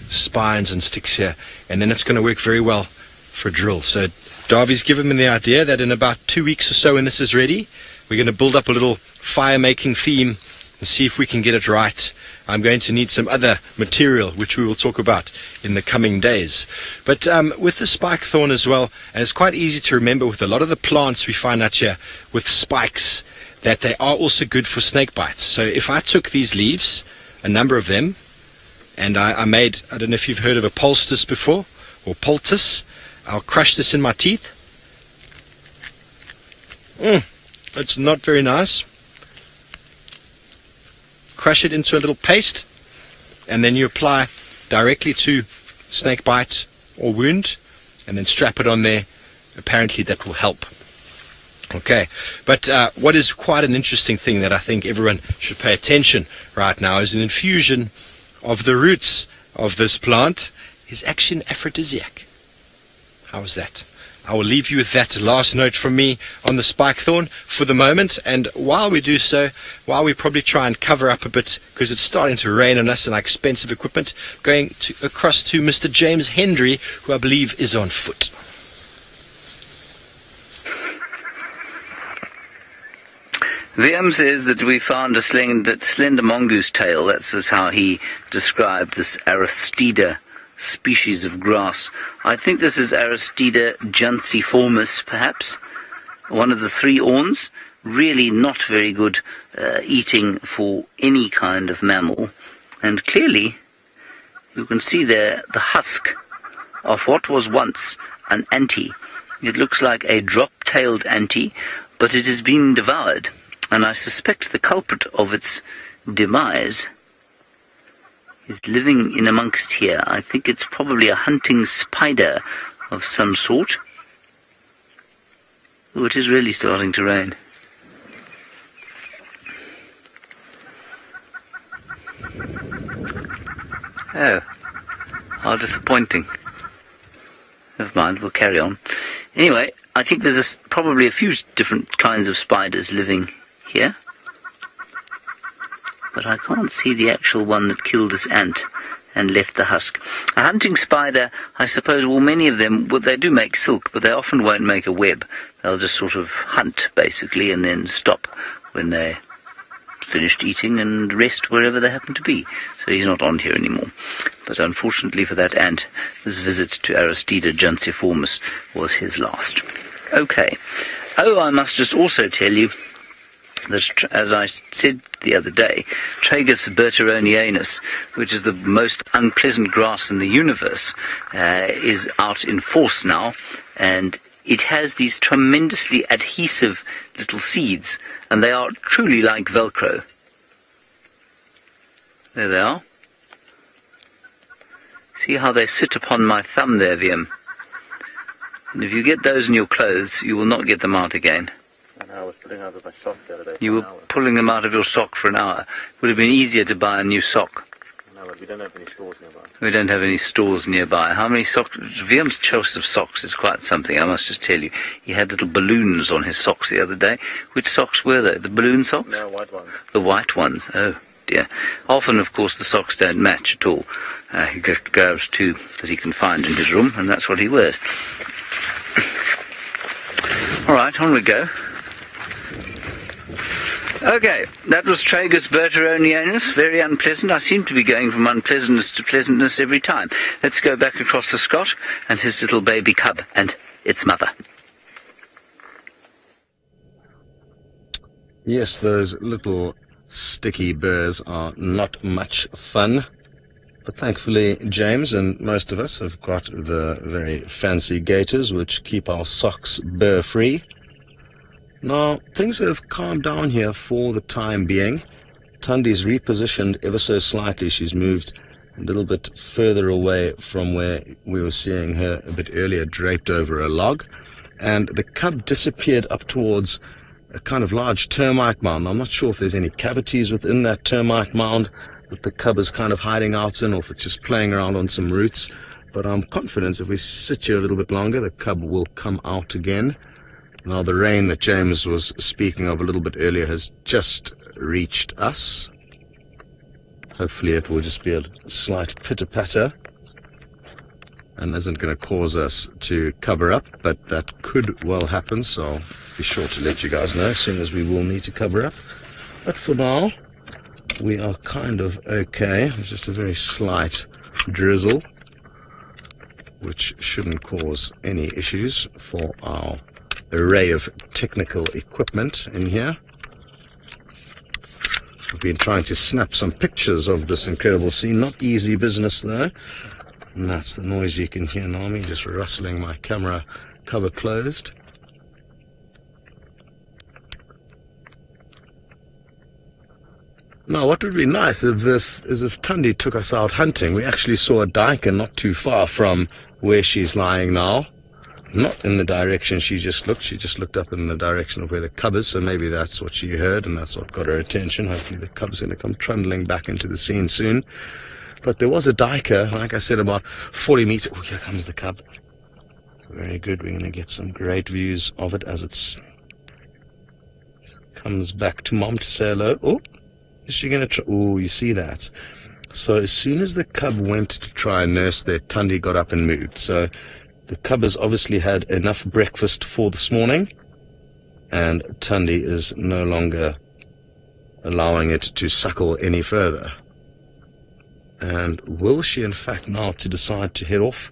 spines and sticks here, and then it's going to work very well for a drill. So Darby's given me the idea that in about 2 weeks or so, when this is ready, we're going to build up a little fire making theme and see if we can get it right. I'm going to need some other material which we will talk about in the coming days. But with the spike thorn as well, and it's quite easy to remember with a lot of the plants we find out here with spikes, that they are also good for snake bites. So if I took these leaves, a number of them, and I made, I don't know if you've heard of a poultice before, or poultice, I'll crush this in my teeth. It's not very nice. Crush it into a little paste, and then you apply directly to snake bite or wound, and then strap it on there. Apparently that will help. Okay, but what is quite an interesting thing that I think everyone should pay attention right now is an infusion of the roots of this plant is actually an aphrodisiac. How is that? I will leave you with that last note from me on the spike thorn for the moment, and while we do so, while we probably try and cover up a bit because it's starting to rain on us and our expensive equipment, going across to Mr. James Hendry, who I believe is on foot. VM says that we found a slender mongoose tail. That's how he described this Aristida species of grass. I think this is Aristida junciformis, perhaps. One of the 3 orns. Really not very good eating for any kind of mammal. And clearly, you can see there the husk of what was once an ante. It looks like a drop-tailed ante, but it has been devoured. And I suspect the culprit of its demise is living in amongst here. I think it's probably a hunting spider of some sort. Oh, it is really starting to rain. Oh, how disappointing. Never mind, we'll carry on. Anyway, I think there's probably a few different kinds of spiders living here, but I can't see the actual one that killed this ant and left the husk. A hunting spider, I suppose, well, many of them, well, they do make silk, but they often won't make a web. They'll just sort of hunt, basically, and then stop when they're finished eating and rest wherever they happen to be. So he's not on here anymore. But unfortunately for that ant, this visit to Aristida junciformis was his last. Okay. Oh, I must just also tell you that, as I said the other day, Tragus berteronianus, which is the most unpleasant grass in the universe, is out in force now, and it has these tremendously adhesive little seeds, and they are truly like Velcro. There they are. See how they sit upon my thumb there, VM? And if you get those in your clothes, you will not get them out again. I was pulling out of my socks the other day. You were pulling them out of your sock for an hour. Would have been easier to buy a new sock. No, but we don't have any stores nearby. We don't have any stores nearby. How many socks? VM's choice of socks is quite something, I must just tell you. He had little balloons on his socks the other day. Which socks were they? The balloon socks? No, white ones. The white ones. Oh, dear. Often, of course, the socks don't match at all. He just grabs 2 that he can find in his room, and that's what he wears. All right, on we go. Okay, that was Tragus berteronianus, very unpleasant. I seem to be going from unpleasantness to pleasantness every time. Let's go back across to Scott and his little baby cub and its mother. Yes, those little sticky burrs are not much fun. But thankfully, James and most of us have got the very fancy gaiters which keep our socks burr-free. Now, things have calmed down here for the time being. Thandi's repositioned ever so slightly. She's moved a little bit further away from where we were seeing her a bit earlier, draped over a log, and the cub disappeared up towards a kind of large termite mound. I'm not sure if there's any cavities within that termite mound that the cub is kind of hiding out in, or if it's just playing around on some roots, but I'm confident if we sit here a little bit longer, the cub will come out again. Now the rain that James was speaking of a little bit earlier has just reached us. Hopefully it will just be a slight pitter-patter and isn't going to cause us to cover up, but that could well happen, so I'll be sure to let you guys know as soon as we will need to cover up. But for now, we are kind of okay. It's just a very slight drizzle, which shouldn't cause any issues for our array of technical equipment in here. I've been trying to snap some pictures of this incredible scene. Not easy business though. And that's the noise you can hear now, me just rustling my camera cover closed. Now what would be nice is if Thandi took us out hunting. We actually saw a duiker not too far from where she's lying now. Not in the direction she just looked up in the direction of where the cub is, so maybe that's what she heard and that's what got her attention. Hopefully the cub's going to come trundling back into the scene soon. But there was a duiker, like I said, about 40 meters. Oh, here comes the cub. Very good. We're going to get some great views of it as it comes back to mom to say hello. Oh, is she going to try? Oh, you see that? So as soon as the cub went to try and nurse there, Thandi got up and moved. So the cub has obviously had enough breakfast for this morning, and Thandi is no longer allowing it to suckle any further. And will she in fact now to decide to head off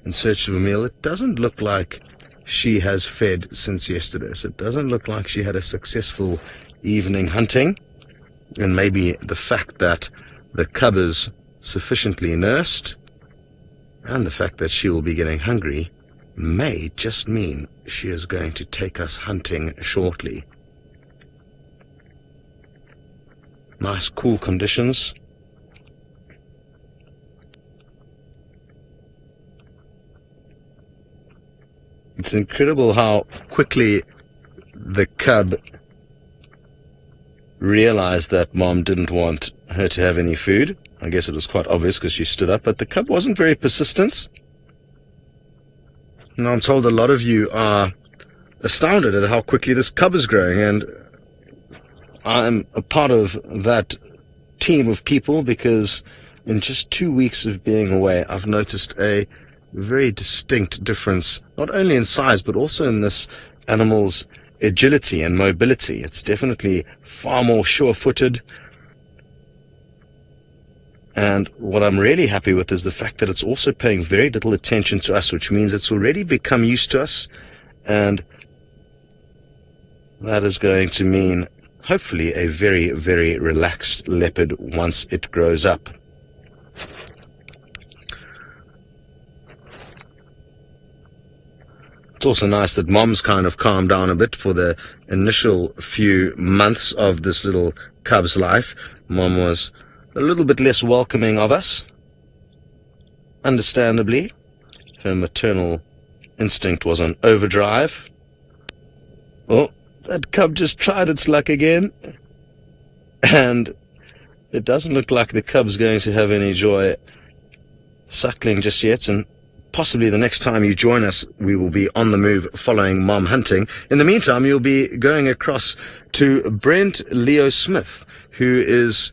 in search of a meal? It doesn't look like she has fed since yesterday, so it doesn't look like she had a successful evening hunting. And maybe the fact that the cub is sufficiently nursed and the fact that she will be getting hungry may just mean she is going to take us hunting shortly. Nice cool conditions. It's incredible how quickly the cub realized that mom didn't want her to have any food. I guess it was quite obvious because she stood up, but the cub wasn't very persistent. And I'm told a lot of you are astounded at how quickly this cub is growing, and I'm a part of that team of people because in just 2 weeks of being away, I've noticed a very distinct difference, not only in size, but also in this animal's agility and mobility. It's definitely far more sure-footed. And what I'm really happy with is the fact that it's also paying very little attention to us, which means it's already become used to us, and that is going to mean, hopefully, a very, very relaxed leopard once it grows up. It's also nice that mom's kind of calmed down a bit for the initial few months of this little cub's life. Mom was a little bit less welcoming of us. Understandably, her maternal instinct was on overdrive. Oh, that cub just tried its luck again. And it doesn't look like the cub's going to have any joy suckling just yet, and possibly the next time you join us, we will be on the move following mom hunting. In the meantime, you'll be going across to Brent Leo Smith, who is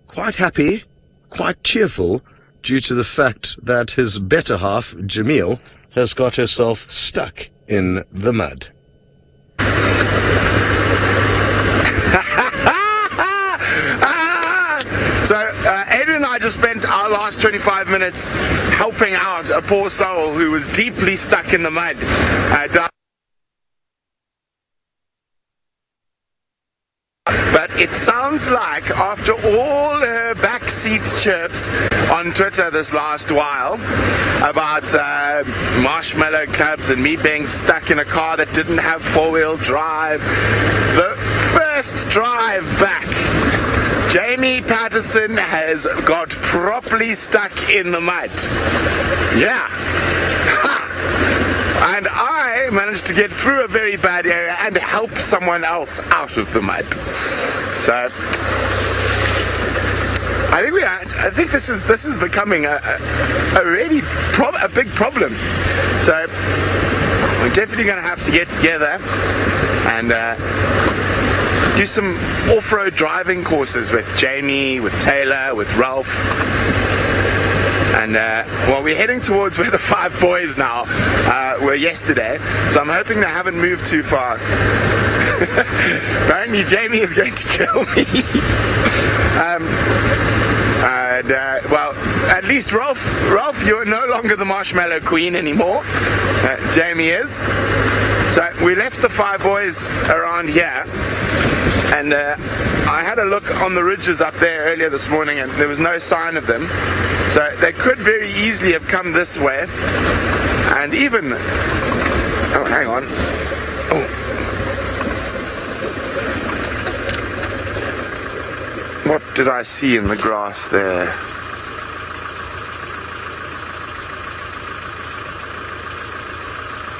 quite happy, quite cheerful, due to the fact that his better half, Jamil, has got herself stuck in the mud. So, Adrian and I just spent our last 25 minutes helping out a poor soul who was deeply stuck in the mud. But it sounds like, after all her backseat chirps on Twitter this last while about marshmallow clubs and me being stuck in a car that didn't have four-wheel drive, the first drive back Jamie Patterson has got properly stuck in the mud. Yeah. Ha! And I managed to get through a very bad area and help someone else out of the mud. So I think this is becoming a really big problem. So we're definitely going to have to get together and do some off-road driving courses with Jamie, with Taylor, with Ralph. And well, we're heading towards where the 5 boys now were yesterday, so I'm hoping they haven't moved too far. Apparently Jamie is going to kill me. Well, at least Ralph, you're no longer the Marshmallow Queen anymore. Jamie is. So we left the 5 boys around here, and I had a look on the ridges up there earlier this morning, and there was no sign of them. So they could very easily have come this way, and even... Oh, hang on. Oh. What did I see in the grass there?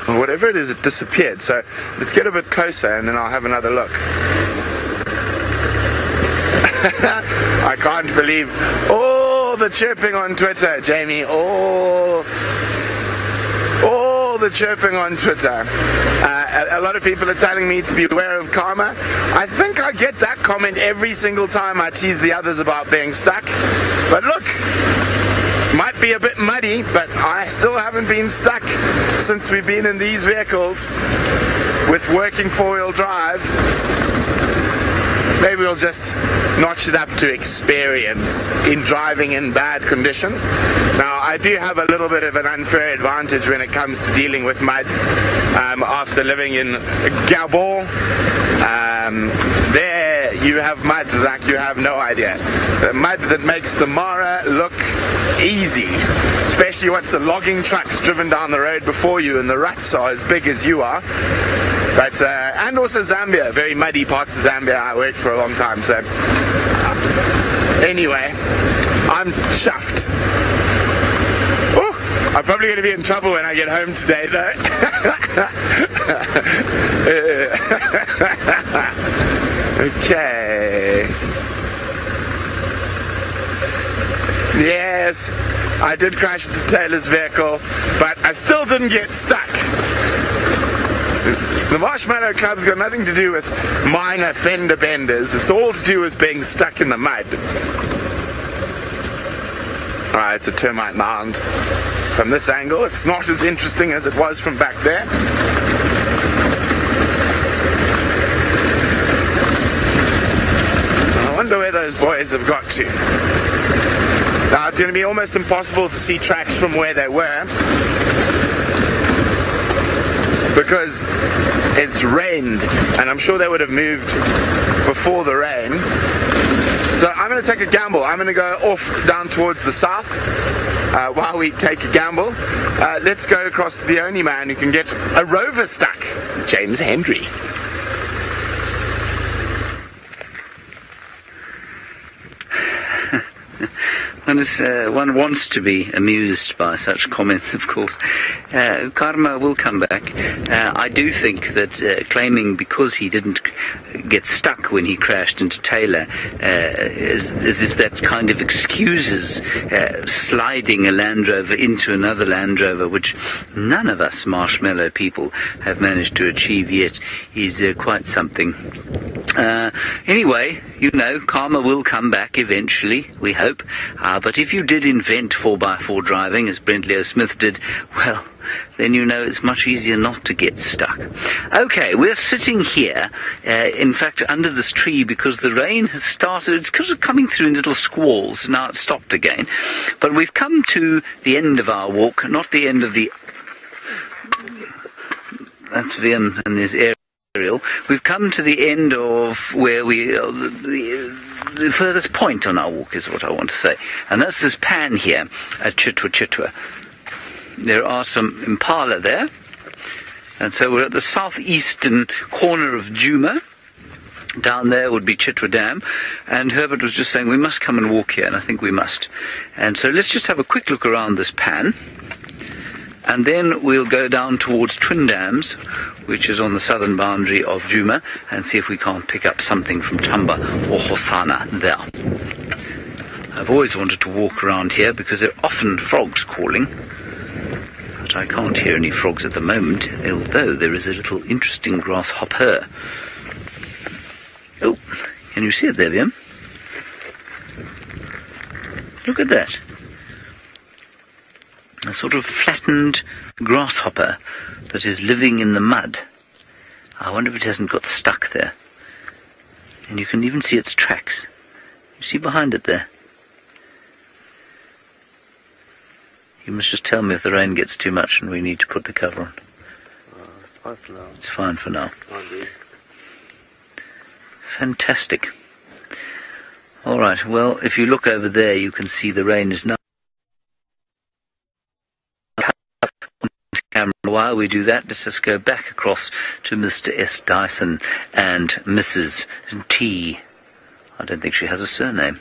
Well, whatever it is, it disappeared. So let's get a bit closer and then I'll have another look. I can't believe all the chirping on Twitter, Jamie. All the chirping on Twitter. A lot of people are telling me to be aware of karma. I think I get that comment every single time I tease the others about being stuck. But look, might be a bit muddy, but I still haven't been stuck since we've been in these vehicles with working 4-wheel drive. Maybe we'll just notch it up to experience in driving in bad conditions. Now, I do have a little bit of an unfair advantage when it comes to dealing with mud after living in Gabon. There you have mud like you have no idea. The mud that makes the Mara look easy, especially once a logging truck's driven down the road before you and the ruts are as big as you are. But and also Zambia, very muddy parts of Zambia. I worked for a long time, so anyway, I'm chuffed. Ooh, I'm probably going to be in trouble when I get home today, though. Okay. Yes, I did crash into Taylor's vehicle, but I still didn't get stuck. The Marshmallow Club's got nothing to do with minor fender benders. It's all to do with being stuck in the mud. Alright, it's a termite mound. From this angle, it's not as interesting as it was from back there. I wonder where those boys have got to. Now, it's going to be almost impossible to see tracks from where they were, because it's rained, and I'm sure they would have moved before the rain. So I'm going to take a gamble. I'm going to go off down towards the south while we take a gamble. Let's go across to the only man who can get a rover stuck, James Hendry. One wants to be amused by such comments, of course. Karma will come back. I do think that claiming because he didn't get stuck when he crashed into Taylor, as if that kind of excuses sliding a Land Rover into another Land Rover, which none of us marshmallow people have managed to achieve yet, is quite something. Anyway, you know, karma will come back eventually, we hope. But if you did invent 4x4 driving, as Brent Leo Smith did, well, then you know it's much easier not to get stuck. Okay, we're sitting here, in fact, under this tree because the rain has started. It's kind of coming through in little squalls. Now it's stopped again. But we've come to the end of our walk, not the end of the... That's Vian and there's Ariel. We've come to the end of where we... the furthest point on our walk is what I want to say. And that's this pan here at Chitwa. There are some Impala there. And so we're at the southeastern corner of Djuma. Down there would be Chitwa Dam, and Herbert was just saying we must come and walk here, and I think we must. And so let's just have a quick look around this pan, and then we'll go down towards Twin Dams, which is on the southern boundary of Djuma, and see if we can't pick up something from Tamba or Hosanna there. I've always wanted to walk around here because there are often frogs calling, but I can't hear any frogs at the moment, although there is a little interesting grasshopper. Oh, can you see it there, Liam? Look at that. A sort of flattened grasshopper that is living in the mud. I wonder if it hasn't got stuck there. And you can even see its tracks. You see behind it there? You must just tell me if the rain gets too much and we need to put the cover on. It's fine for now. It's fine for now. Indeed. Fantastic. All right, well, if you look over there, you can see the rain is now. While we do that, let's just go back across to Mr. S. Dyson and Mrs. T. I don't think she has a surname.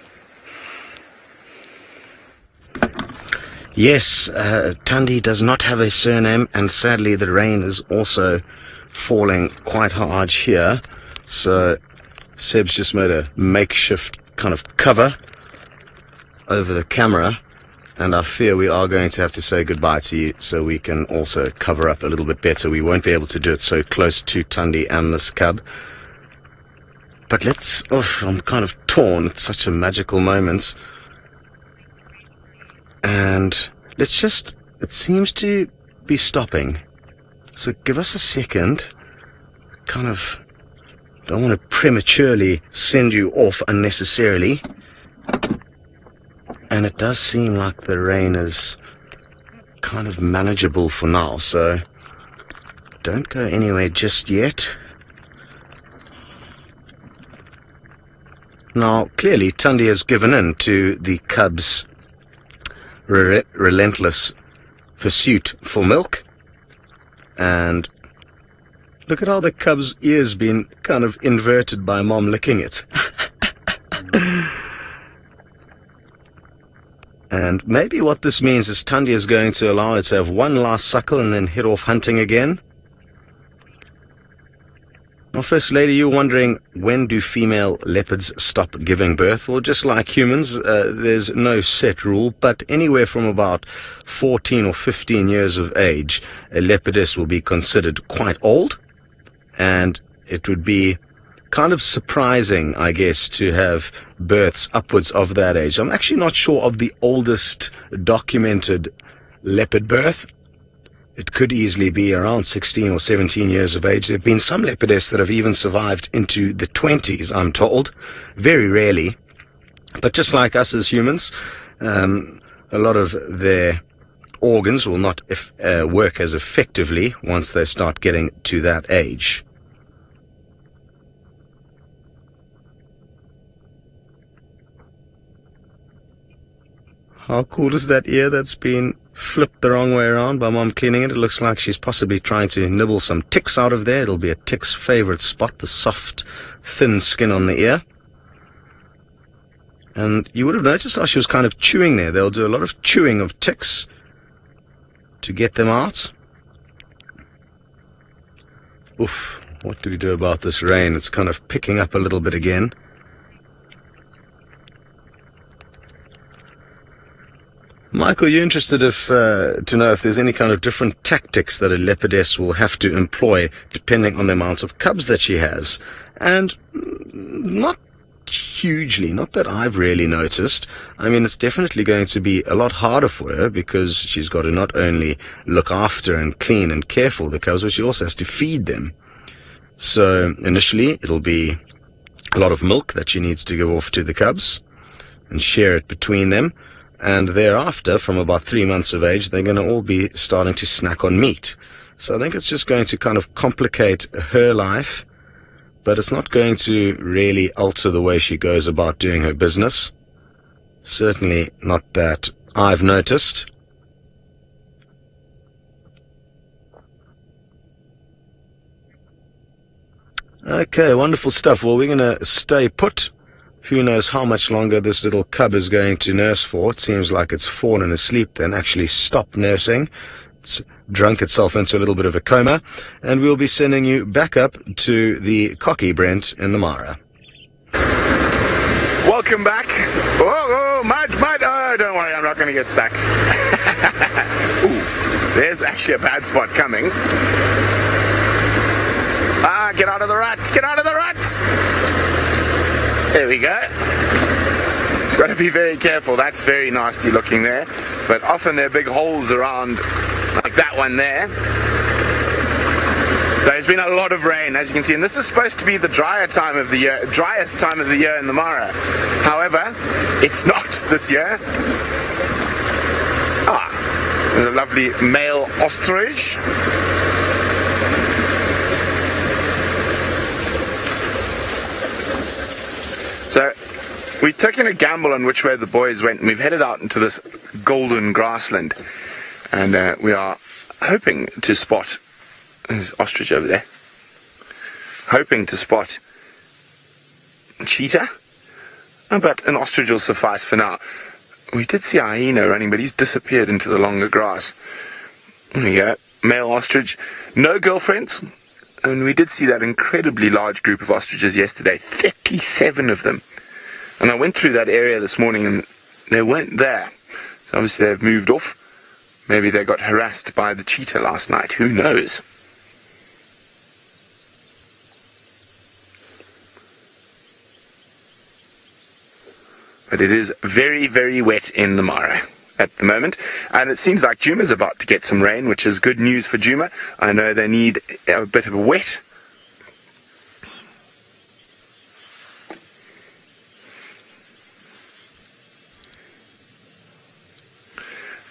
Yes, Thandi does not have a surname, and sadly the rain is also falling quite hard here. So Seb's just made a makeshift kind of cover over the camera, and I fear we are going to have to say goodbye to you so we can also cover up a little bit better. We won't be able to do it so close to Thandi and this cub. But let's... I'm kind of torn. It's such a magical moment. And let's just... It seems to be stopping. So give us a second. Kind of... Don't want to prematurely send you off unnecessarily. And it does seem like the rain is kind of manageable for now, so don't go anywhere just yet. Now, clearly, Thandi has given in to the cub's relentless pursuit for milk. And look at how the cub's ears been kind of inverted by Mom licking it. And maybe what this means is Thandi is going to allow it to have one last suckle and then head off hunting again. Now, First Lady, you're wondering, when do female leopards stop giving birth? Well, just like humans, there's no set rule, but anywhere from about 14 or 15 years of age, a leopardess will be considered quite old, and it would be kind of surprising, I guess, to have births upwards of that age. I'm actually not sure of the oldest documented leopard birth. It could easily be around 16 or 17 years of age. There have been some leopardess that have even survived into the 20s, I'm told. Very rarely. But just like us as humans, a lot of their organs will not work as effectively once they start getting to that age. How cool is that ear that's been flipped the wrong way around by Mom cleaning it? It looks like she's possibly trying to nibble some ticks out of there. It'll be a tick's favorite spot, the soft, thin skin on the ear. And you would have noticed how she was kind of chewing there. They'll do a lot of chewing of ticks to get them out. Oof, what do we do about this rain? It's kind of picking up a little bit again. Michael, you're interested to know if there's any kind of different tactics that a leopardess will have to employ depending on the amount of cubs that she has. And not hugely, not that I've really noticed. I mean, it's definitely going to be a lot harder for her because she's got to not only look after and clean and care for the cubs, but she also has to feed them. So initially, it'll be a lot of milk that she needs to give off to the cubs and share it between them. And thereafter, from about 3 months of age, they're going to all be starting to snack on meat. So I think it's just going to kind of complicate her life, but it's not going to really alter the way she goes about doing her business. Certainly not that I've noticed. Okay, wonderful stuff. Well, we're going to stay put. Who knows how much longer this little cub is going to nurse for. It seems like it's fallen asleep, then actually stopped nursing. It's drunk itself into a little bit of a coma. And we'll be sending you back up to the cocky Brent in the Mara. Welcome back. Oh, mud. Oh, don't worry, I'm not going to get stuck. Ooh, there's actually a bad spot coming. Get out of the rut. Get out of the rut. There we go. Just got to be very careful. That's very nasty looking there. But often there are big holes around, like that one there. So there's been a lot of rain, as you can see, and this is supposed to be the driest time of the year in the Mara. However, it's not this year. There's a lovely male ostrich. So we've taken a gamble on which way the boys went, and we've headed out into this golden grassland, and we are hoping to spot. There's ostrich over there. Hoping to spot a cheetah, but an ostrich will suffice for now. We did see a hyena running, but he's disappeared into the longer grass. There we go, male ostrich, no girlfriends. And we did see that incredibly large group of ostriches yesterday, 37 of them. And I went through that area this morning and they weren't there. So obviously they've moved off. Maybe they got harassed by the cheetah last night, who knows? But it is very, very wet in the Mara at the moment, and it seems like Djuma's about to get some rain, which is good news for Djuma. I know they need a bit of a wet.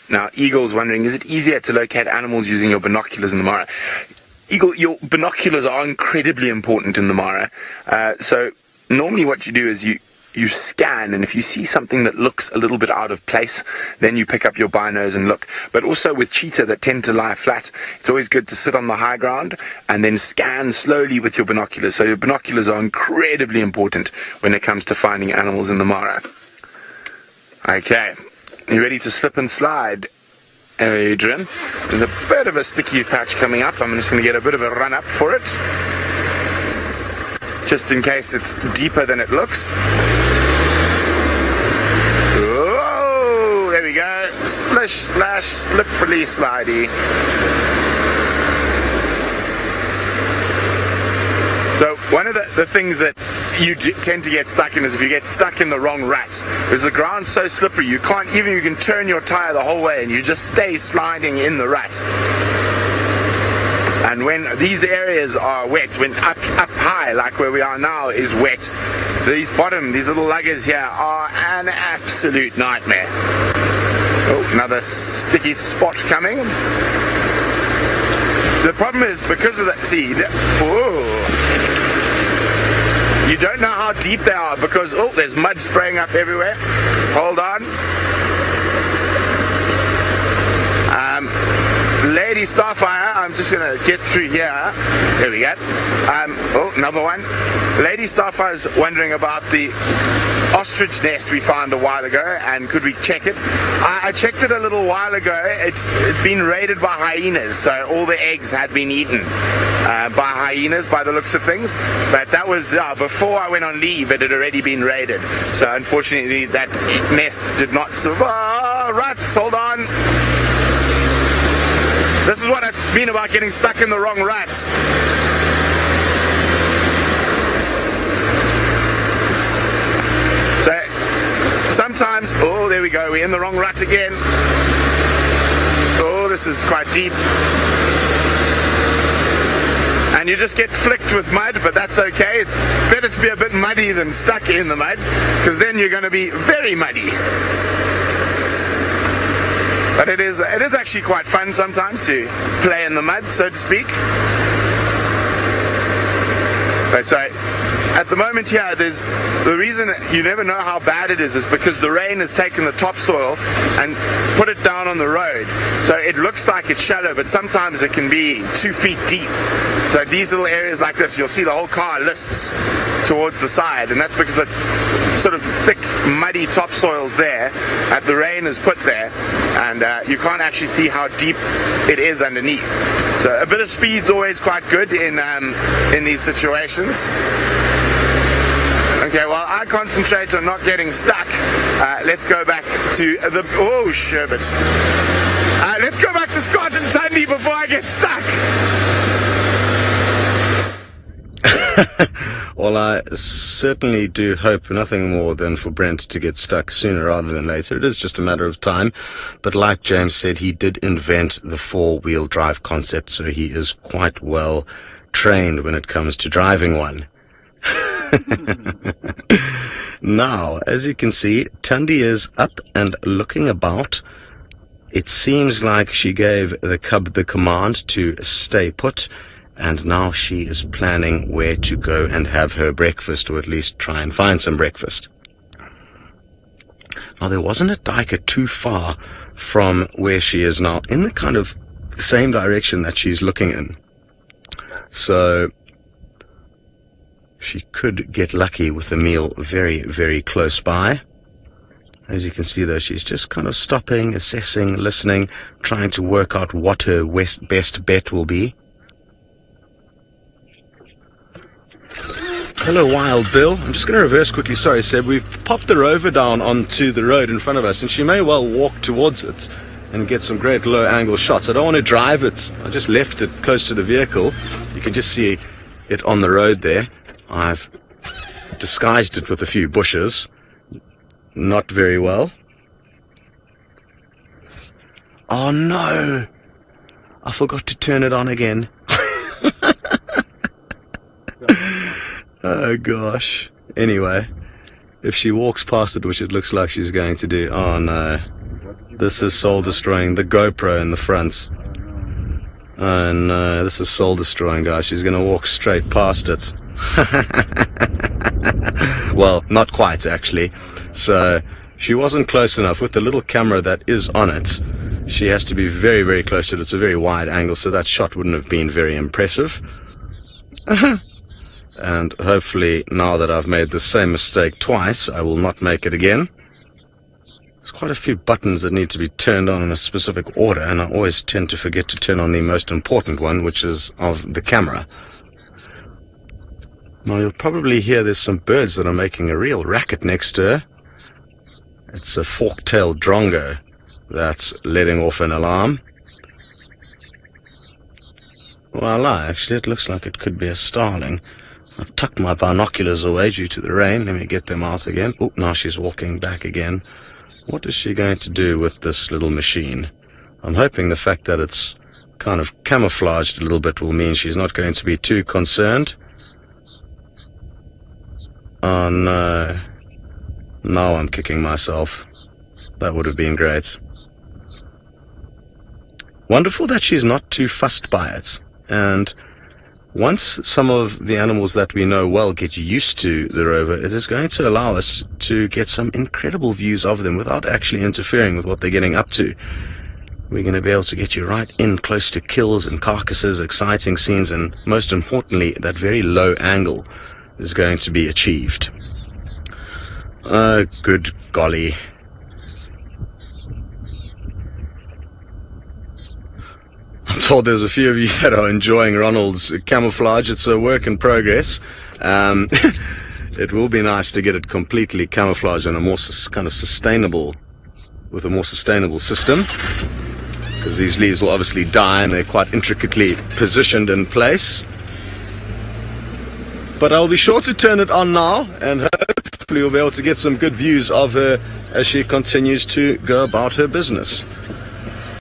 Now, Eagle's wondering, is it easier to locate animals using your binoculars in the Mara? Eagle, your binoculars are incredibly important in the Mara. So normally what you do is you scan, and if you see something that looks a little bit out of place, then you pick up your binos and look. But also with cheetah that tend to lie flat, it's always good to sit on the high ground and then scan slowly with your binoculars. So your binoculars are incredibly important when it comes to finding animals in the Mara. Okay, you ready to slip and slide, Adrian? There's a bit of a sticky patch coming up. I'm just going to get a bit of a run up for it, just in case it's deeper than it looks. Whoa, there we go. Splish, splash, slippery, slidey. So one of the things that you tend to get stuck in is if you get stuck in the wrong rut. Because the ground's so slippery, you can turn your tire the whole way and you just stay sliding in the rut. And when these areas are wet, when up high, like where we are now, is wet, these little luggers here are an absolute nightmare. Oh, another sticky spot coming. So the problem is, because of that seed, you don't know how deep they are because, there's mud spraying up everywhere. Hold on. Lady Starfire, I'm just going to get through here. There we go. Another one. Lady Starfire's wondering about the ostrich nest we found a while ago, and could we check it? I checked it a little while ago. It's been raided by hyenas, so all the eggs had been eaten by hyenas by the looks of things. But that was before I went on leave. It had already been raided. So unfortunately that nest did not survive. Rats, hold on. This is what it's been about getting stuck in the wrong rut. So sometimes, there we go, we're in the wrong rut again. This is quite deep. And you just get flicked with mud, but that's okay. It's better to be a bit muddy than stuck in the mud, because then you're going to be very muddy. But it is actually quite fun sometimes to play in the mud, so to speak. But so at the moment here, the reason you never know how bad it is because the rain has taken the topsoil and put it down on the road. So it looks like it's shallow, but sometimes it can be 2 feet deep. So these little areas like this, you'll see the whole car lists towards the side, and that's because the sort of thick, muddy topsoil's there that the rain has put there, and you can't actually see how deep it is underneath. So a bit of speed's always quite good in these situations. Okay, well, I concentrate on not getting stuck. Let's go back to the... Oh, sherbet. Let's go back to Scott and Thandi before I get stuck. Well, I certainly do hope nothing more than for Brent to get stuck sooner rather than later. It is just a matter of time. But like James said, he did invent the four-wheel drive concept, so he is quite well trained when it comes to driving one. Now, as you can see, Thandi is up and looking about. It seems like she gave the cub the command to stay put, and now she is planning where to go and have her breakfast, or at least try and find some breakfast. Now, there wasn't a dike too far from where she is now, in the kind of same direction that she's looking in. So she could get lucky with a meal very, very close by. As you can see, though, she's just kind of stopping, assessing, listening, trying to work out what her best bet will be. Hello, Wild Bill. I'm just going to reverse quickly. Sorry, Seb. We've popped the rover down onto the road in front of us, and she may well walk towards it and get some great low-angle shots. I don't want to drive it. I just left it close to the vehicle. You can just see it on the road there. I've disguised it with a few bushes. Not very well. Oh, no! I forgot to turn it on again. Oh gosh. Anyway, if she walks past it, which it looks like she's going to do, oh no, this is soul destroying. The GoPro in the front. Oh no, this is soul destroying, guys. She's going to walk straight past it. Well, not quite actually. So she wasn't close enough with the little camera that is on it. She has to be very, very close to it. It's a very wide angle, so that shot wouldn't have been very impressive. And hopefully, now that I've made the same mistake twice, I will not make it again. There's quite a few buttons that need to be turned on in a specific order, and I always tend to forget to turn on the most important one, which is of the camera. Now, you'll probably hear there's some birds that are making a real racket next to her. It's a fork-tailed drongo that's letting off an alarm. Voila, actually, it looks like it could be a starling. I've tucked my binoculars away due to the rain. Let me get them out again. Oh, now she's walking back again. What is she going to do with this little machine? I'm hoping the fact that it's kind of camouflaged a little bit will mean she's not going to be too concerned. Oh no. Now I'm kicking myself. That would have been great. Wonderful that she's not too fussed by it. And once some of the animals that we know well get used to the rover, it is going to allow us to get some incredible views of them without actually interfering with what they're getting up to. We're going to be able to get you right in close to kills and carcasses, exciting scenes, and most importantly, that very low angle is going to be achieved. Oh, good golly. I'm told there's a few of you that are enjoying Ronald's camouflage. It's a work in progress. It will be nice to get it completely camouflaged on a more kind of sustainable, with a more sustainable system, because these leaves will obviously die and they're quite intricately positioned in place. But I'll be sure to turn it on now, and hopefully we'll be able to get some good views of her as she continues to go about her business.